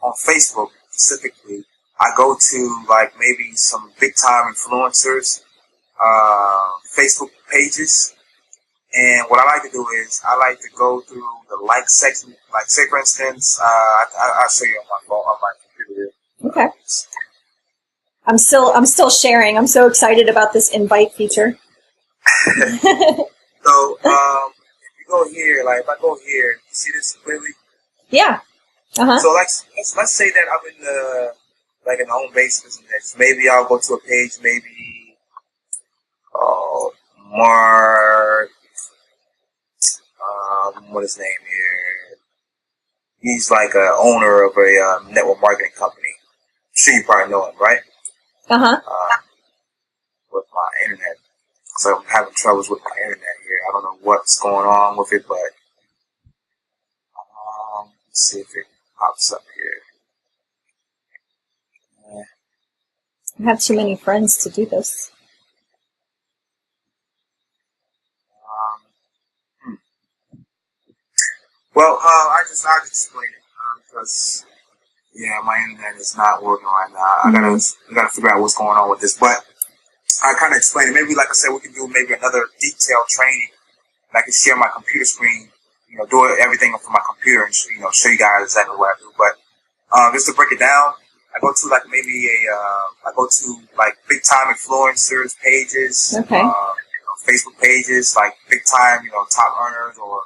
On Facebook specifically, I go to maybe some big time influencers, Facebook pages. And what I like to do is I like to go through the like section. Like, say for instance, I'll show you on my phone, on my computer here. Okay. I'm still sharing. I'm so excited about this invite feature. So, if you go here, if I go here, you see this clearly? Yeah. Uh-huh. So let's say that I'm in the in the home base business. Maybe I'll go to a page, maybe Mark, what is his name here? He's a owner of a network marketing company. I'm sure you probably know him, right? Uh-huh. With my internet. So I'm having troubles with my internet here. I don't know what's going on with it, but let's see if it pops up here. I have too many friends to do this. Well, I'll just explain it because my internet is not working right now. I gotta figure out what's going on with this, but I kind of explain it. Maybe, like I said, we can do maybe another detailed training. And I can share my computer screen, do everything from my computer and show you guys exactly what I do. But just to break it down, I go to big time influencers pages, okay. Facebook pages, big time, top earners or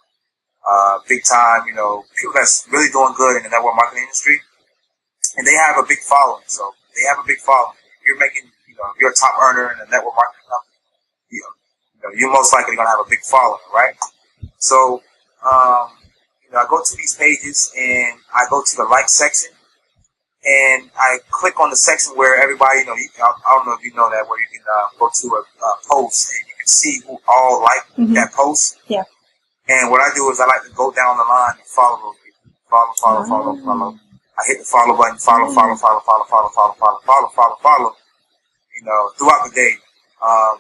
big time, people that's really doing good in the network marketing industry, and they have a big following. So they have a big following. You're making, if you're a top earner in a network marketing company, you're most likely going to have a big following, right? So, I go to these pages and I go to the like section and I click on the section where everybody, I don't know if you know that, where you can go to a post and you can see who all like that post. Yeah. And what I do is I like to go down the line and follow those people. Follow. I hit the follow button, follow, throughout the day.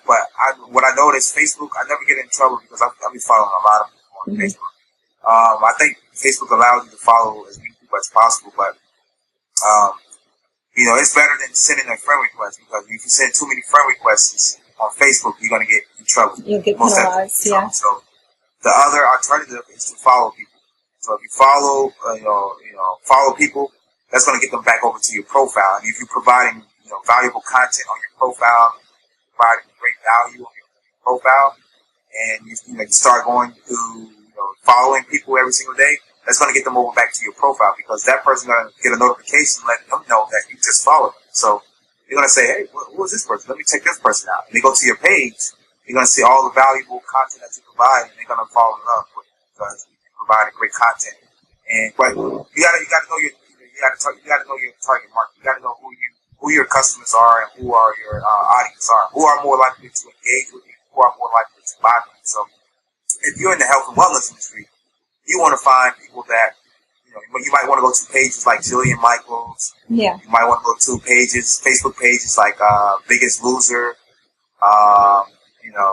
But what I noticed, Facebook, I never get in trouble because I be following a lot of people on Facebook. I think Facebook allows you to follow as many people as possible, but it's better than sending a friend request, because if you send too many friend requests on Facebook, you're going to get in trouble. You'll get penalized, yeah. So the other alternative is to follow people. So if you follow, follow people, that's going to get them back over to your profile. And if you're providing, valuable content on your profile, providing great value on your profile, and you start going through, following people every single day, that's going to get them over back to your profile, because that person's going to get a notification letting them know that you just followed them. So you're going to say, hey, who is this person? Let me check this person out. And they go to your page, you're going to see all the valuable content that you provide, and they're going to fall in love with it because you're providing great content. But you got to know your target market. You got to know who your customers are and who are your audience are. Who are more likely to engage with you? Who are more likely to buy from you? So if you're in the health and wellness industry, you want to find people that, you might want to go to pages like Jillian Michaels. Yeah. You might want to go to Facebook pages like Biggest Loser.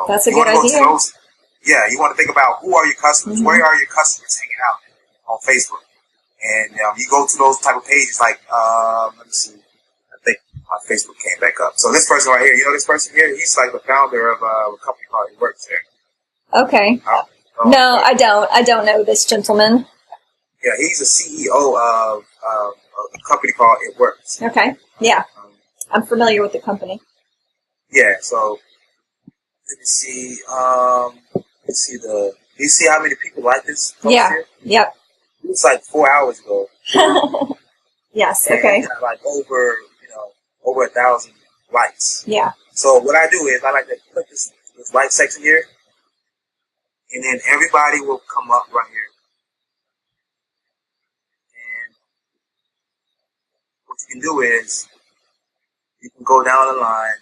That's a good idea. You want to think about who are your customers, where are your customers hanging out on Facebook, and you go to those type of pages. Like let me see, I think my Facebook came back up. So this person right here, this person here, he's like the founder of a company called It Works there. Okay. No, I don't. I don't know this gentleman. Yeah, he's the CEO of a company called It Works. Okay. Yeah, I'm familiar with the company. Yeah. So let me see. Do you see how many people like this? Yeah. Here? Yep. It was like 4 hours ago. Yes. And Okay. Like over 1,000 likes. Yeah. So what I do is I like to click this like section here, and then everybody will come up right here. And what you can do is you can go down the line,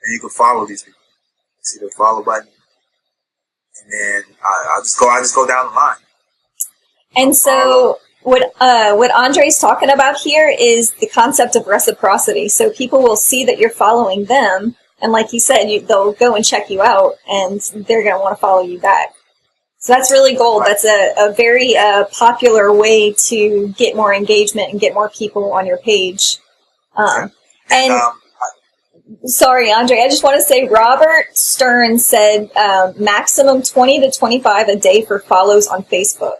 and you can follow these people. See the follow button, and then I just go down the line. And so what Andre's talking about here is the concept of reciprocity. So people will see that you're following them, and like you said, they'll go and check you out, and they're going to want to follow you back. So that's really gold. Right. That's a very popular way to get more engagement and get more people on your page. Sorry, Andre, I just want to say Robert Stern said maximum 20 to 25 a day for follows on Facebook.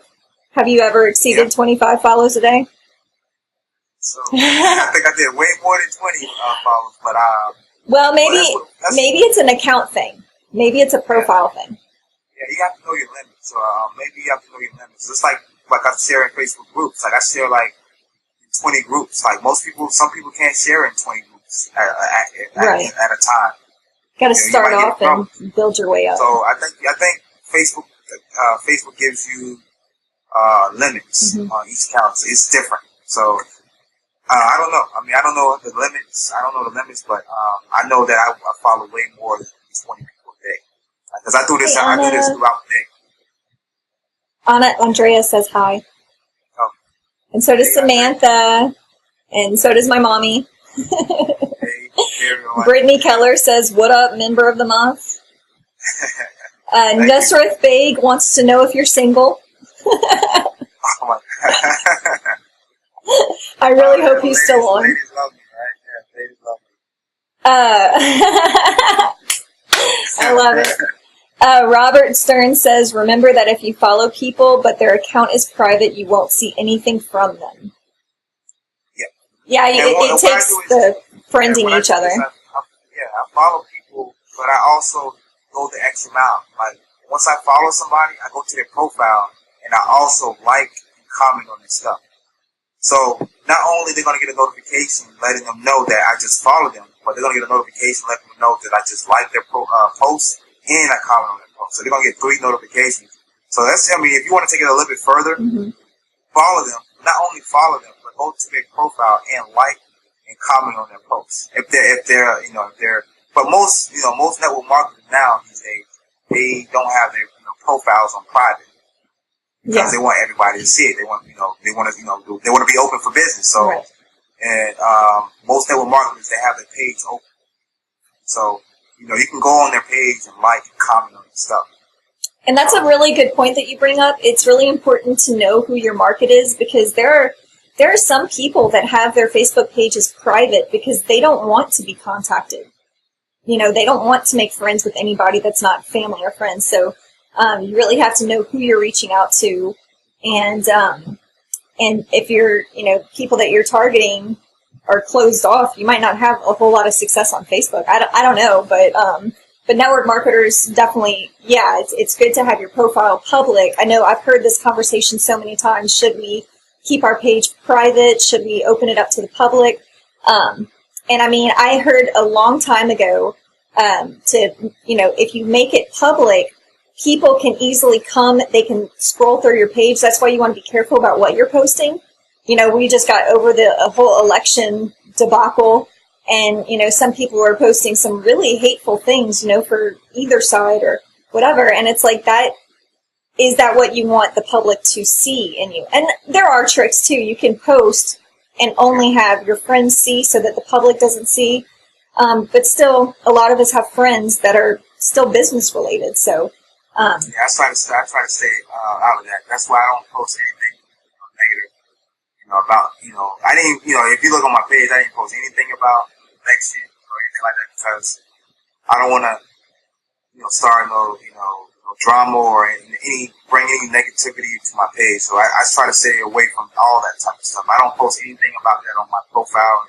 Have you ever exceeded 25 follows a day? So, I think I did way more than 20 follows, but well, maybe it's an account thing. Maybe it's a profile thing. Yeah, you have to know your limits. So maybe you have to know your limits. It's like I share in Facebook groups. Like I share like 20 groups. Like some people can't share in 20 groups at a time. Got to start off and build your way up. So I think Facebook gives you limits on each account. So it's different. So I don't know. I mean, I don't know the limits. I don't know the limits, but I know that I follow way more than 20 people a day. Because I do this throughout the day. Andrea says hi. Oh. And so does Samantha. And so does my mommy. Brittany Keller says, what up, member of the month? Nusrath Baig wants to know if you're single. Oh my God. I really hope he's still on. Ladies love me, right? Yeah, ladies love me. I love it. Robert Stern says, remember that if you follow people, but their account is private, you won't see anything from them. Yeah, it takes the friending each other. I follow people, but I also go the extra mile. Like, once I follow somebody, I go to their profile, and I also like and comment on their stuff. So not only they're going to get a notification letting them know that I just followed them, but they're going to get a notification letting them know that I just liked their post and I comment on their post. So they're going to get 3 notifications. So that's, I mean, if you want to take it a little bit further, follow them. Not only follow them, but go to their profile and like and comment on their posts. If they're, but most network marketers now these days, they don't have their profiles on private because they want everybody to see it. They want, they want to be open for business. So, right. And most network marketers, they have their page open. So, you can go on their page and like and comment on their stuff. And that's a really good point that you bring up. It's really important to know who your market is, because there are some people that have their Facebook pages private because they don't want to be contacted. They don't want to make friends with anybody that's not family or friends. So you really have to know who you're reaching out to, and if you're people that you're targeting are closed off, you might not have a whole lot of success on Facebook. I don't know, but network marketers definitely, it's good to have your profile public. I know I've heard this conversation so many times. Should we keep our page private? Should we open it up to the public? And I mean, I heard a long time ago if you make it public, people can easily come, they can scroll through your page. That's why you want to be careful about what you're posting. We just got over the whole election debacle, and, some people are posting some really hateful things, for either side or whatever. And it's like, is that what you want the public to see in you? And there are tricks too. You can post and only have your friends see so that the public doesn't see. But still, a lot of us have friends that are still business related. So, I try to stay out of that. That's why I don't post anything negative. About, I didn't, if you look on my page, I didn't post anything about election or anything like that, because I don't want to, start no drama or bring any negativity to my page. So I try to stay away from all that type of stuff. I don't post anything about that on my profile.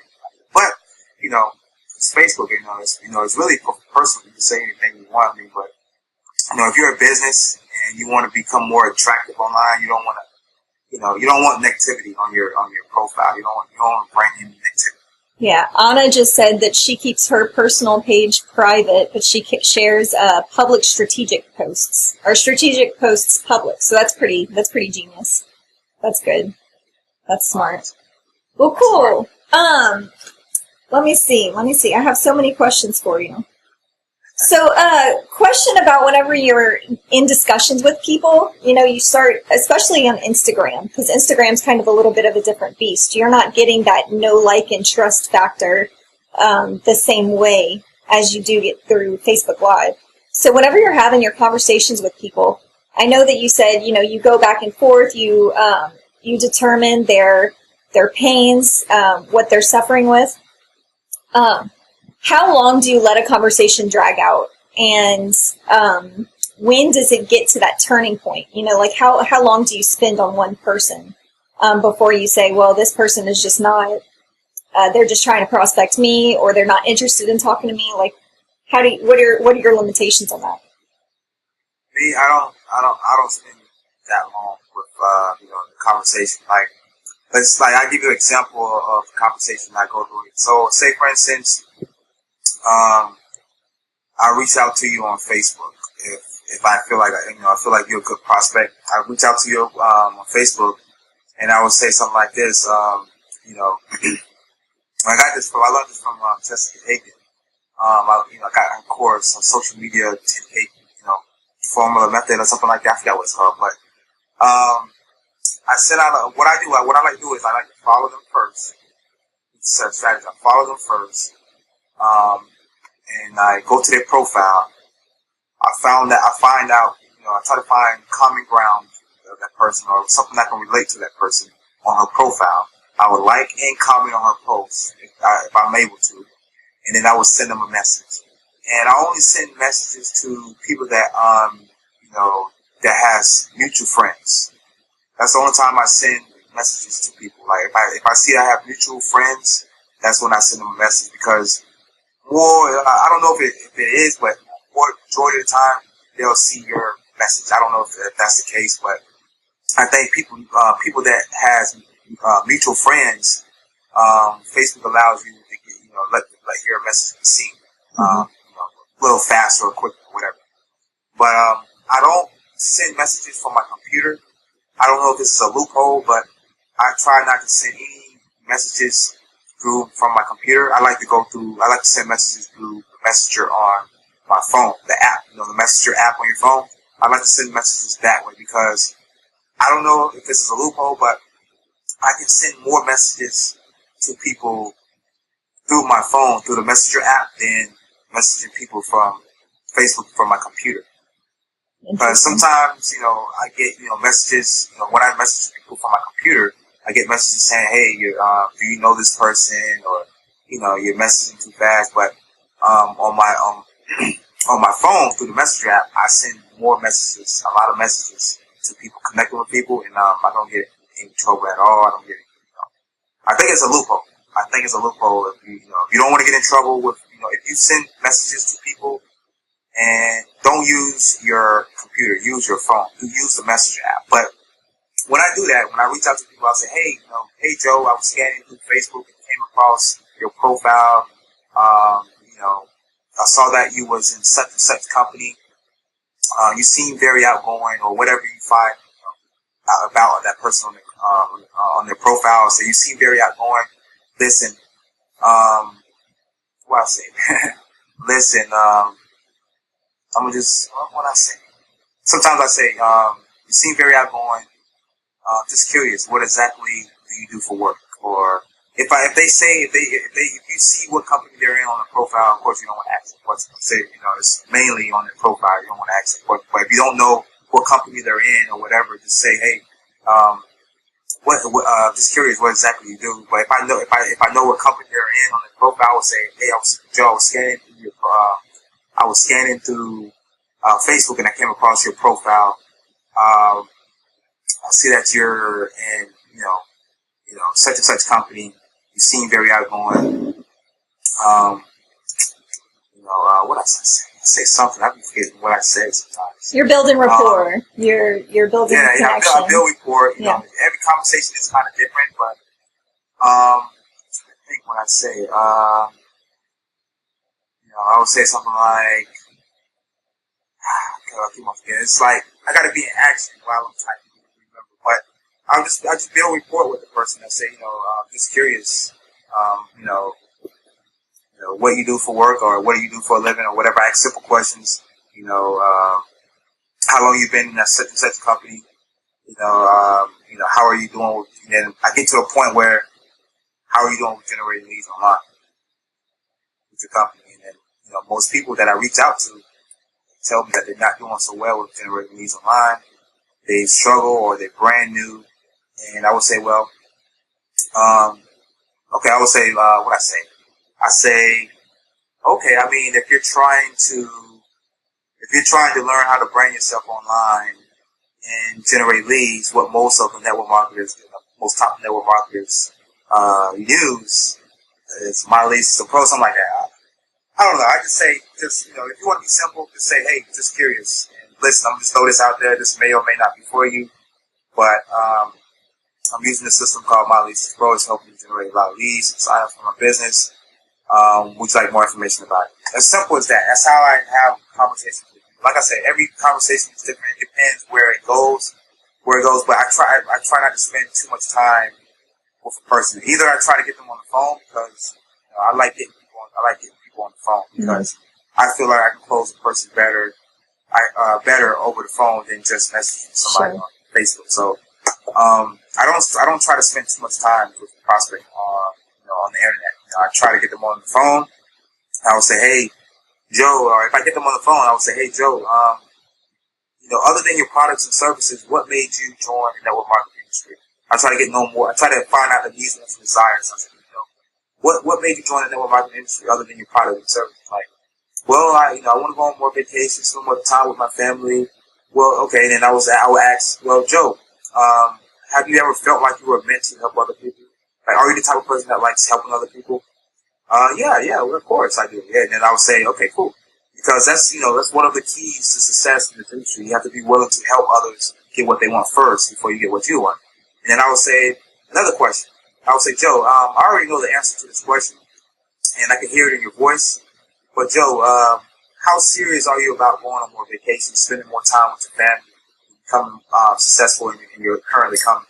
But, it's Facebook, it's really personal. You can say anything you want to me, but, if you're a business and you want to become more attractive online, you don't want to, you don't want negativity on your profile. You don't want to bring in negativity. Yeah, Anna just said that she keeps her personal page private, but she shares public strategic posts, or strategic posts public. So that's pretty genius. That's good. That's smart. Well, cool. Let me see. I have so many questions for you. So, question about whenever you're in discussions with people, you start, especially on Instagram, because Instagram's kind of a little bit of a different beast. You're not getting that know, like, and trust factor the same way as you do get through Facebook Live. So whenever you're having your conversations with people, I know that you said, you go back and forth, you determine their pains, what they're suffering with. How long do you let a conversation drag out? And when does it get to that turning point? How long do you spend on one person before you say, well, this person is just not, they're just trying to prospect me, or they're not interested in talking to me? Like, what are your limitations on that? Me, I don't spend that long with the conversation. I'll give you an example of the conversation I go through. So, say for instance, I reach out to you on Facebook. If I feel like I feel like you're a good prospect, I reach out to you on Facebook, and I would say something like this. I learned this from Jessica Hagan. I got a course on social media technique, formula method or something like that. I forgot what it's called, but I set out what I like to do is I like to follow them first. It's a strategy. I follow them first. And I go to their profile. I find out, I try to find common ground of that person, or something that can relate to that person on her profile. I would like and comment on her post if I'm able to, and then I would send them a message. And I only send messages to people that that has mutual friends. That's the only time I send messages to people. Like if I see I have mutual friends, that's when I send them a message, because I don't know if it is, but more majority of the time they'll see your message. I don't know if that's the case, but I think people that has mutual friends, Facebook allows you to get, let your message be seen, a little faster or quicker or whatever. But I don't send messages from my computer. I don't know if this is a loophole, but I try not to send any messages from my computer. I like to send messages through the Messenger on my phone, the app, the Messenger app on your phone. I like to send messages that way because I don't know if this is a loophole, but I can send more messages to people through my phone, through the Messenger app, than messaging people from Facebook from my computer. Because sometimes, I get, messages, when I message people from my computer, I get messages saying, hey, do you know this person? Or, you're messaging too fast. But on my phone, through the Messenger app, I send more messages, a lot of messages to people, connecting with people, and I don't get in trouble at all. I don't get, I think it's a loophole. I think it's a loophole if you don't want to get in trouble with, if you send messages to people and don't use your computer, use your phone, use the Messenger app. But when I do that, when I reach out to people, I'll say, hey, hey Joe, I was scanning through Facebook and came across your profile. I saw that you was in such and such company. You seem very outgoing, or whatever you find about that person on their profile. So you seem very outgoing. Listen, what I say? Listen, I'm gonna just what I say. Sometimes I say, you seem very outgoing. Just curious, what exactly do you do for work? Or if you see what company they're in on the profile, of course you don't want to ask the question. Say, it's mainly on their profile, you don't want to ask the question. But if you don't know what company they're in or whatever, just say, hey, just curious what exactly you do. But if I know what company they're in on the profile, I would say, hey, I was scanning through Facebook and I came across your profile. I see that you're in, such and such company. You seem very outgoing. What I say? I say something. I be forgetting what I said sometimes. You're building rapport. You're building connection. I build rapport. Every conversation is kind of different, but I think when I say, I would say something like, I keep on forgetting. It's like I got to be in action while I'm typing. Remember, but I just build rapport with the person. I say, just curious, what you do for work, or what do you do for a living, or whatever. I ask simple questions. How long you been in that such and such company? How are you doing? And then I get to a point where, how are you doing with generating leads online with your company? And then, most people that I reach out to tell me that they're not doing so well with generating leads online. They struggle, or they're brand new. And I would say, well, okay, I would say, what I say? I say, okay, I mean, if you're trying to learn how to brand yourself online and generate leads, what most top network marketers use is My Leads to Pro, something like that. I don't know. I just say, if you want to be simple, just say, hey, just curious. And listen, I'm just throw this out there. This may or may not be for you, but I'm using a system called My Leads to Pro. It's helping me generate a lot of leads, sign up for my business. Would you like more information about it? As simple as that. That's how I have conversations with people. Like I said, every conversation is different. It depends where it goes. But I try not to spend too much time with a person. Either I try to get them on the phone because I like getting people on the phone because I feel like I can close a person better over the phone than just messaging somebody on Facebook. So I don't try to spend too much time with the prospect on the internet. I try to get them on the phone. I would say, hey, Joe, or if I get them on the phone, I would say, hey, Joe, other than your products and services, what made you join the network marketing industry? I try to get no more. I try to find out the needs and desires. I say, what made you join the network marketing industry other than your product and services? Like, well, I want to go on more vacations, spend more time with my family. Well, okay, then I would ask, well, Joe, have you ever felt like you were meant to help other people? Like, are you the type of person that likes helping other people? Yeah, well, of course I do. Yeah, and then I would say, okay, cool. Because that's one of the keys to success in this industry. You have to be willing to help others get what they want first before you get what you want. And then I would say, Another question. I would say, Joe, I already know the answer to this question, and I can hear it in your voice. But Joe, how serious are you about going on more vacations, spending more time with your family, becoming successful in your currently company?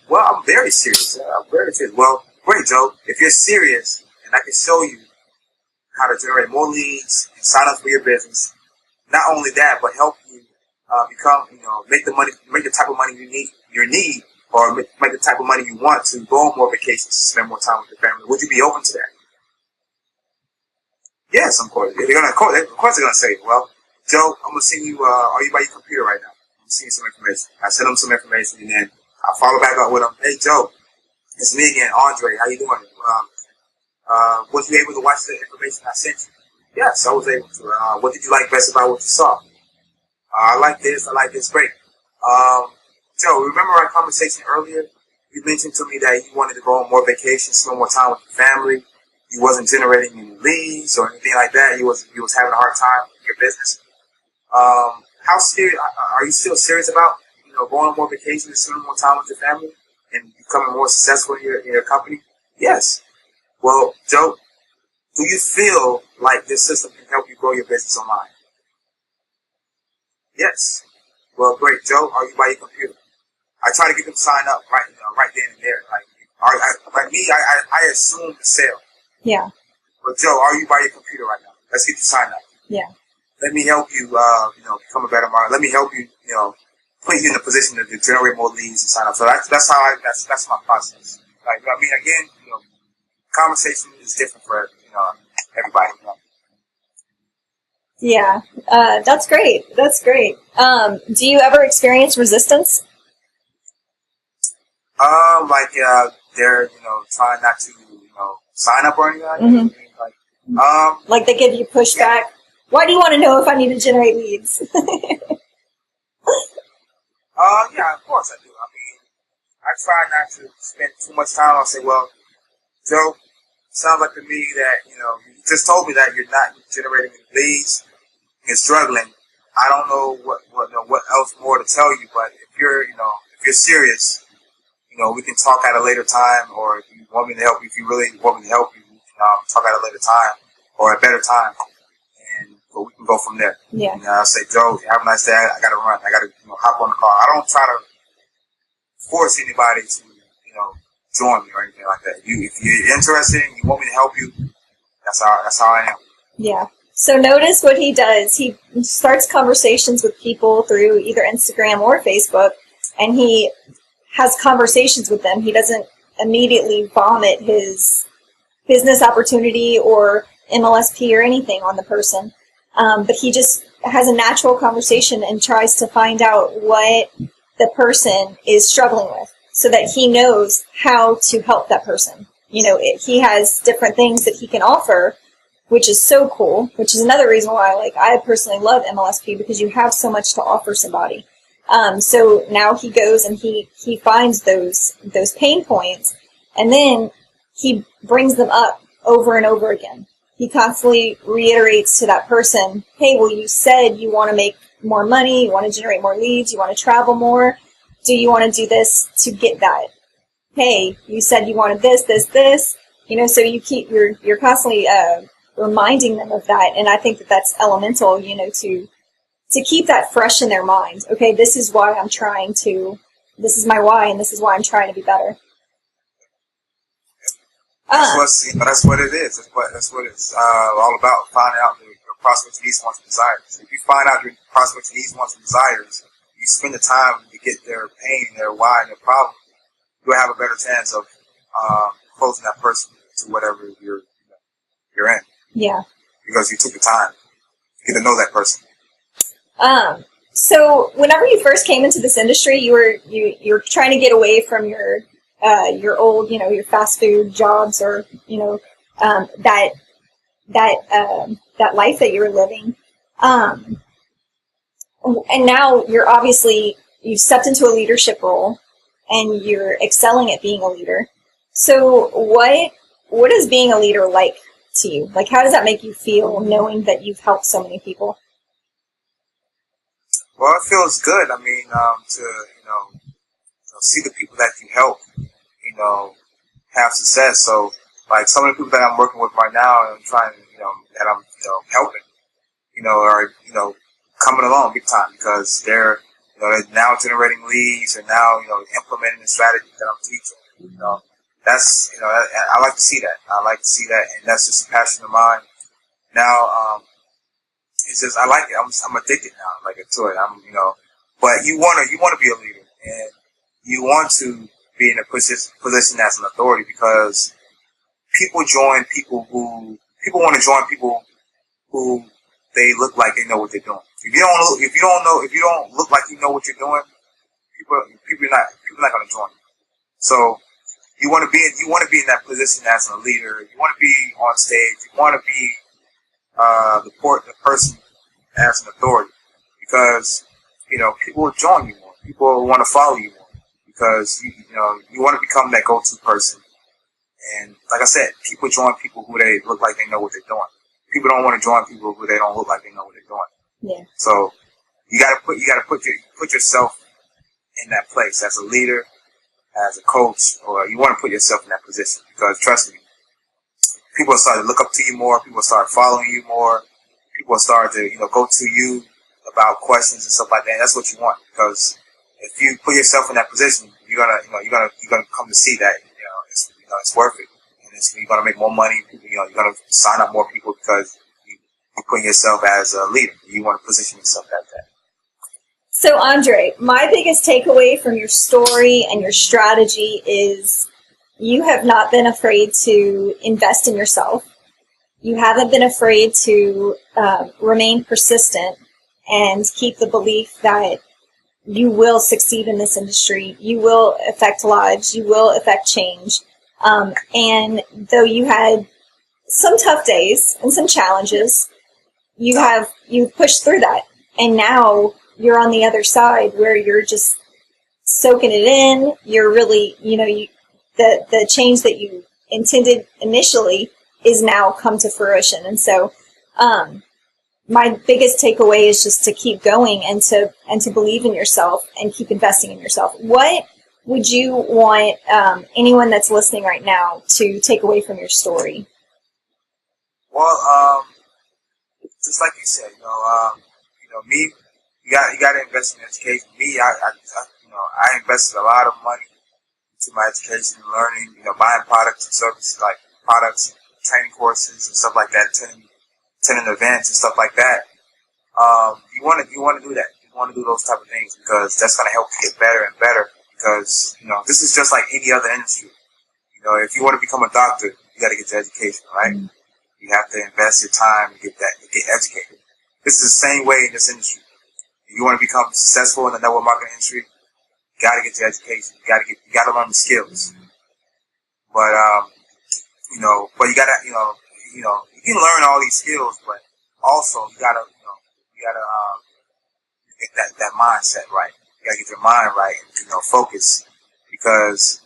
Well, I'm very serious. I'm very serious. Well, great, Joe. If you're serious, and I can show you how to generate more leads and sign up for your business, not only that, but help you become, make the type of money you need, or make the type of money you want to go on more vacations, spend more time with your family. Would you be open to that? Yes, of course. Of course, they're going to say, well, Joe, I'm going to send you, are you by your computer right now? I'm going to send you some information. I send them some information, and then I follow back up with them. Hey, Joe, it's me again, Andre. How you doing? Was you able to watch the information I sent you? Yes, I was able to. What did you like best about what you saw? I like this. Great. Joe, remember our conversation earlier? You mentioned to me that you wanted to go on more vacations, spend more time with your family. You wasn't generating any leads or anything like that. You was having a hard time with your business. How serious are you still serious about going on more vacations and spending more time with your family and becoming more successful in your company? Yes. Well, Joe, do you feel like this system can help you grow your business online? Yes. Well, great, Joe. Are you by your computer? I try to get them signed up right then and there. I assume the sale. Yeah. But Joe, are you by your computer right now? Let's get you signed up. Yeah. Let me help you, become a better marketer. Let me help you, put you in a position to generate more leads and sign up. So that's my process. Again, conversation is different for everybody. Yeah, that's great. That's great. Do you ever experience resistance? They're trying not to sign up or anything like that. Mm-hmm. Like they give you pushback. Yeah. Why do you want to know if I need to generate leads? Yeah, of course I do. I try not to spend too much time. I'll say, well, Joe, sounds like to me that, you just told me that you're not generating any leads, you're struggling. I don't know what else more to tell you, but if you're serious, we can talk at a later time, or if you want me to help you, if you really want me to help you, talk at a later time or a better time, but we can go from there. Yeah. And I'll say, Joe, have a nice day. I got to run. I got to hop on the car. I don't try to force anybody to join me or anything like that. If you're interested and you want me to help you, that's how I am. Yeah. So notice what he does. He starts conversations with people through either Instagram or Facebook, and he has conversations with them. He doesn't immediately vomit his business opportunity or MLSP or anything on the person. But he just has a natural conversation and tries to find out what the person is struggling with so that he knows how to help that person. He has different things that he can offer, which is so cool, which is another reason why I personally love MLSP, because you have so much to offer somebody. So now he goes and he finds those pain points, and then he brings them up over and over again. He constantly reiterates to that person, hey, well, you said you want to make more money, you want to generate more leads, you want to travel more. Do you want to do this to get that? Hey, you said you wanted this. So you're constantly reminding them of that, and I think that's elemental. To keep that fresh in their mind. Okay, this is why I'm trying to. This is my why, and this is why I'm trying to be better. That's what it is. That's what it's all about. Finding out your prospects' needs, wants, and desires. If you find out your prospects' needs, wants, and desires, you spend the time to get their pain, their why, and their problem, you'll have a better chance of closing that person to whatever you're in. Yeah. Because you took the time to get to know that person. So whenever you first came into this industry, you're trying to get away from your old, your fast food jobs, or that life that you were living. And now you've stepped into a leadership role, and you're excelling at being a leader. So what is being a leader like to you? How does that make you feel, knowing that you've helped so many people? Well, it feels good. To see the people that you help, have success. So, like some of the people that I'm working with right now, and I'm trying, that I'm, helping, are, coming along big time because they're now generating leads and now, implementing the strategy that I'm teaching. That's, I like to see that. I like to see that, and that's just a passion of mine. Now, it's just, I like it. I'm addicted now, like to it. But you want to be a leader, and you want to be in a position as an authority because people want to join people who they look like they know what they're doing. If you don't look like you know what you're doing, people are not going to join you. So you want to be in that position as a leader. You want to be on stage. You want to be the person as an authority because people will join you more. People want to follow you more because you want to become that go-to person. And like I said, people join people who they look like they know what they're doing. People don't want to join people who they don't look like they know what they're doing. Yeah. So you gotta put yourself in that place as a leader, as a coach, or you want to put yourself in that position because trust me, people will start to look up to you more. People will start following you more. People will start to go to you about questions and stuff like that. That's what you want because if you put yourself in that position, you're gonna come to see that it's worth it, and you're gonna make more money. You're gonna sign up more people because you're putting yourself as a leader. You want to position yourself as that. So, Andre, my biggest takeaway from your story and your strategy is you have not been afraid to invest in yourself. You haven't been afraid to remain persistent and keep the belief that you will succeed in this industry. You will affect lives. You will affect change. And though you had some tough days and some challenges, you've pushed through that. And now you're on the other side where you're just soaking it in. You're really, the change that you intended initially is now come to fruition. And so, my biggest takeaway is just to keep going and to believe in yourself and keep investing in yourself. What would you want anyone that's listening right now to take away from your story? Well, just like you said, me, you got to invest in education. Me, I invested a lot of money into my education and learning, buying products and services like products, training courses and stuff like that, attending events and stuff like that. You want to do that. You want to do those type of things because that's going to help you get better and better. Because this is just like any other industry. If you want to become a doctor, you got to get your education, right? Mm-hmm. You have to invest your time to get educated. This is the same way in this industry. If you want to become successful in the network marketing industry, you got to get your education. You got to learn the skills. But but you got to you can learn all these skills, but also you got to get that mindset right. You got to get your mind right and focus because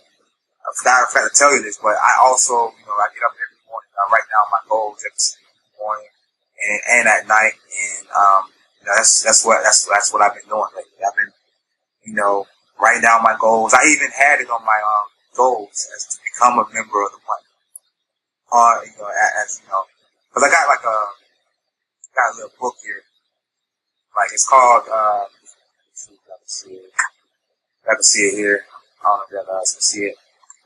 I forgot to tell you this, but I also I get up every morning. I write down my goals every morning and at night, and that's what I've been doing lately. I've been writing down my goals. I even had it on my goals as to become a member of the plan. Because I got got a little book here, like it's called. Let's see if I can see it. I can see it here. I don't know if y'all guys can see it.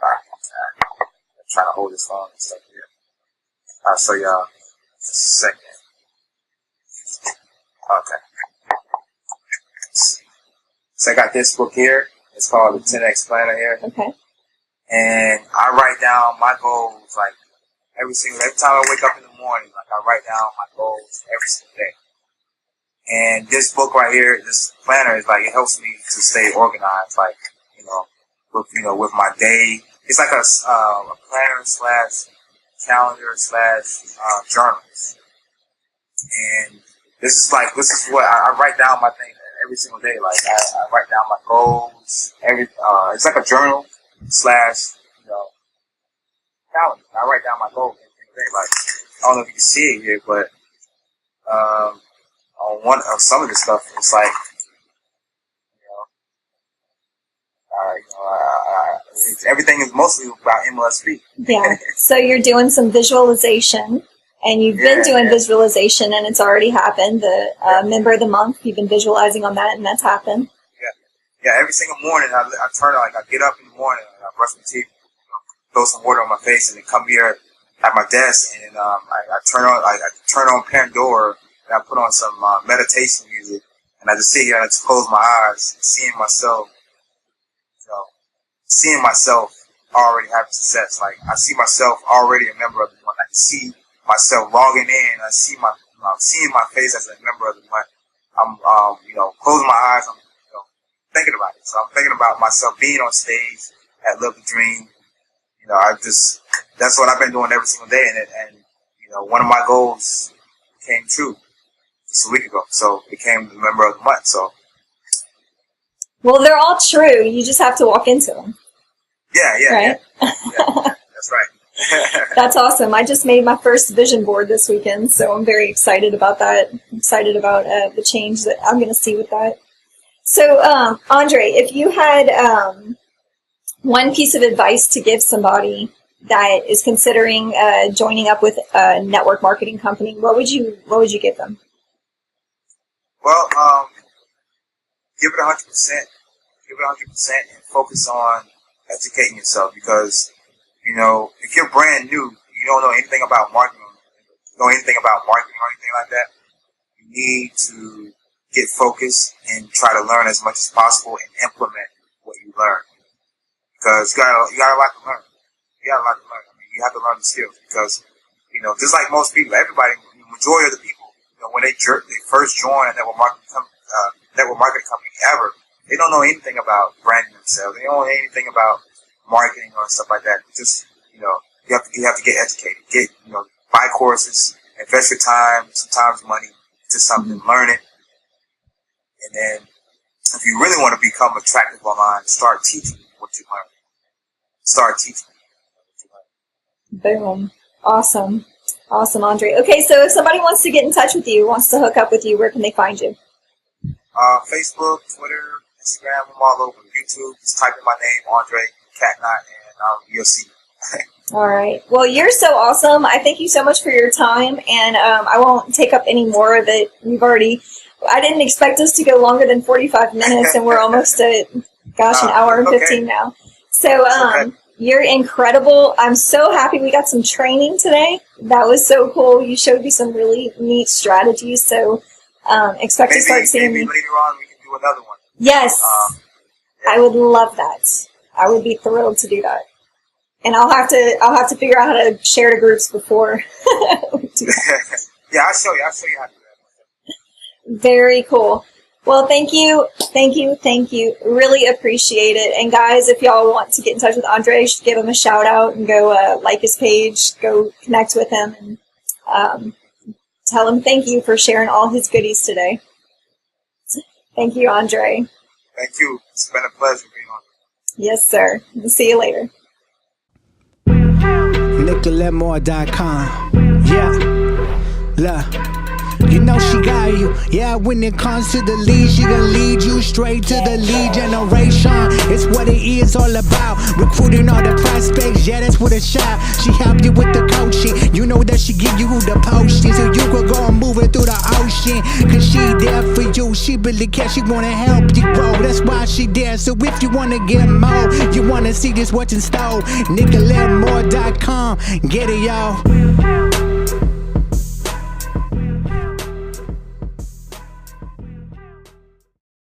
Alright. I'm trying to hold this phone and stuff here. I'll show y'all just a second. Okay. Let's see. So I got this book here. It's called the 10X Planner here. Okay. And I write down my goals like every time I wake up in the morning, like I write down my goals every single day. And this book right here, this planner is like, it helps me to stay organized, like, with my day. It's like a planner / calendar / journals. And this is what I write down my thing every single day. Like I write down my goals. It's like a journal / calendar. I write down my goals every single day. Like I don't know if you can see it here, but on some of the stuff, it's like, Everything is mostly about MLSP. Yeah. So you're doing some visualization, and you've been doing visualization, and it's already happened. The member of the month, you've been visualizing on that, and that's happened. Yeah. Every single morning, I turn I get up in the morning, I brush my teeth, throw some water on my face, and then come here at my desk, and I turn on Pandora, and I put on some meditation music, and I just sit here and I just close my eyes, seeing myself already having success. Like, I see myself already a member of the month. I can see myself logging in. I see I'm seeing my face as a member of the month. I'm closing my eyes. I'm thinking about it. So I'm thinking about myself being on stage at Live the Dream. That's what I've been doing every single day, and one of my goals came true just a week ago. So became the member of the month. So, well, they're all true. You just have to walk into them. Yeah. Right? Yeah, that's right. That's awesome. I just made my first vision board this weekend, so I'm very excited about that. I'm excited about the change that I'm going to see with that. So, Andre, if you had one piece of advice to give somebody that is considering joining up with a network marketing company, what would you give them? Well, give it 100%. Give it 100% and focus on educating yourself, because if you're brand new, you don't know anything about marketing, or anything like that, you need to get focused and try to learn as much as possible and implement what you learn, because you got a lot to learn. I mean, you have to learn the skills, because just like most people, everybody, the majority of the people, when they first join a network marketing company ever, they don't know anything about branding themselves. They don't know anything about marketing or stuff like that. Just, you have to get educated. Buy courses, invest your time, sometimes money, into something, learn it. And then, if you really want to become attractive online, start teaching what you learn. Start teaching what you learn. Boom. Awesome, Andre. Okay, so if somebody wants to get in touch with you, wants to hook up with you, where can they find you? Facebook, Twitter, Instagram, I'm all over. YouTube, just type in my name, Andre Catnott, and you'll see. All right. Well, you're so awesome. I thank you so much for your time, and I won't take up any more of it. I didn't expect us to go longer than 45 minutes, and we're almost at, an hour and 15 now. So you're incredible. I'm so happy we got some training today. That was so cool. You showed me some really neat strategies, so expect to start seeing me. Maybe later on we can do another one. Yes. I would love that. I would be thrilled to do that. And I'll have to figure out how to share to groups before we do that. Yeah, I'll show you how to do that. Very cool. Well, thank you. Really appreciate it. And guys, if y'all want to get in touch with Andre, just give him a shout out and go like his page, go connect with him, and tell him thank you for sharing all his goodies today. Thank you, Andre. Thank you. It's been a pleasure being on. Yes, sir. We'll see you later. NicoletteMoore.com. Yeah. Look. You know she got you, yeah, when it comes to the lead, she gon' lead you straight to the lead generation. It's what it is all about, recruiting all the prospects, yeah, that's what it's shot. She help you with the coaching, you know that she give you the potion, so you could go and move it through the ocean, cause she there for you, she really cares, she wanna help you grow, that's why she there. So if you wanna get more, you wanna see this what's in store, NicoletteMoore.com, get it y'all.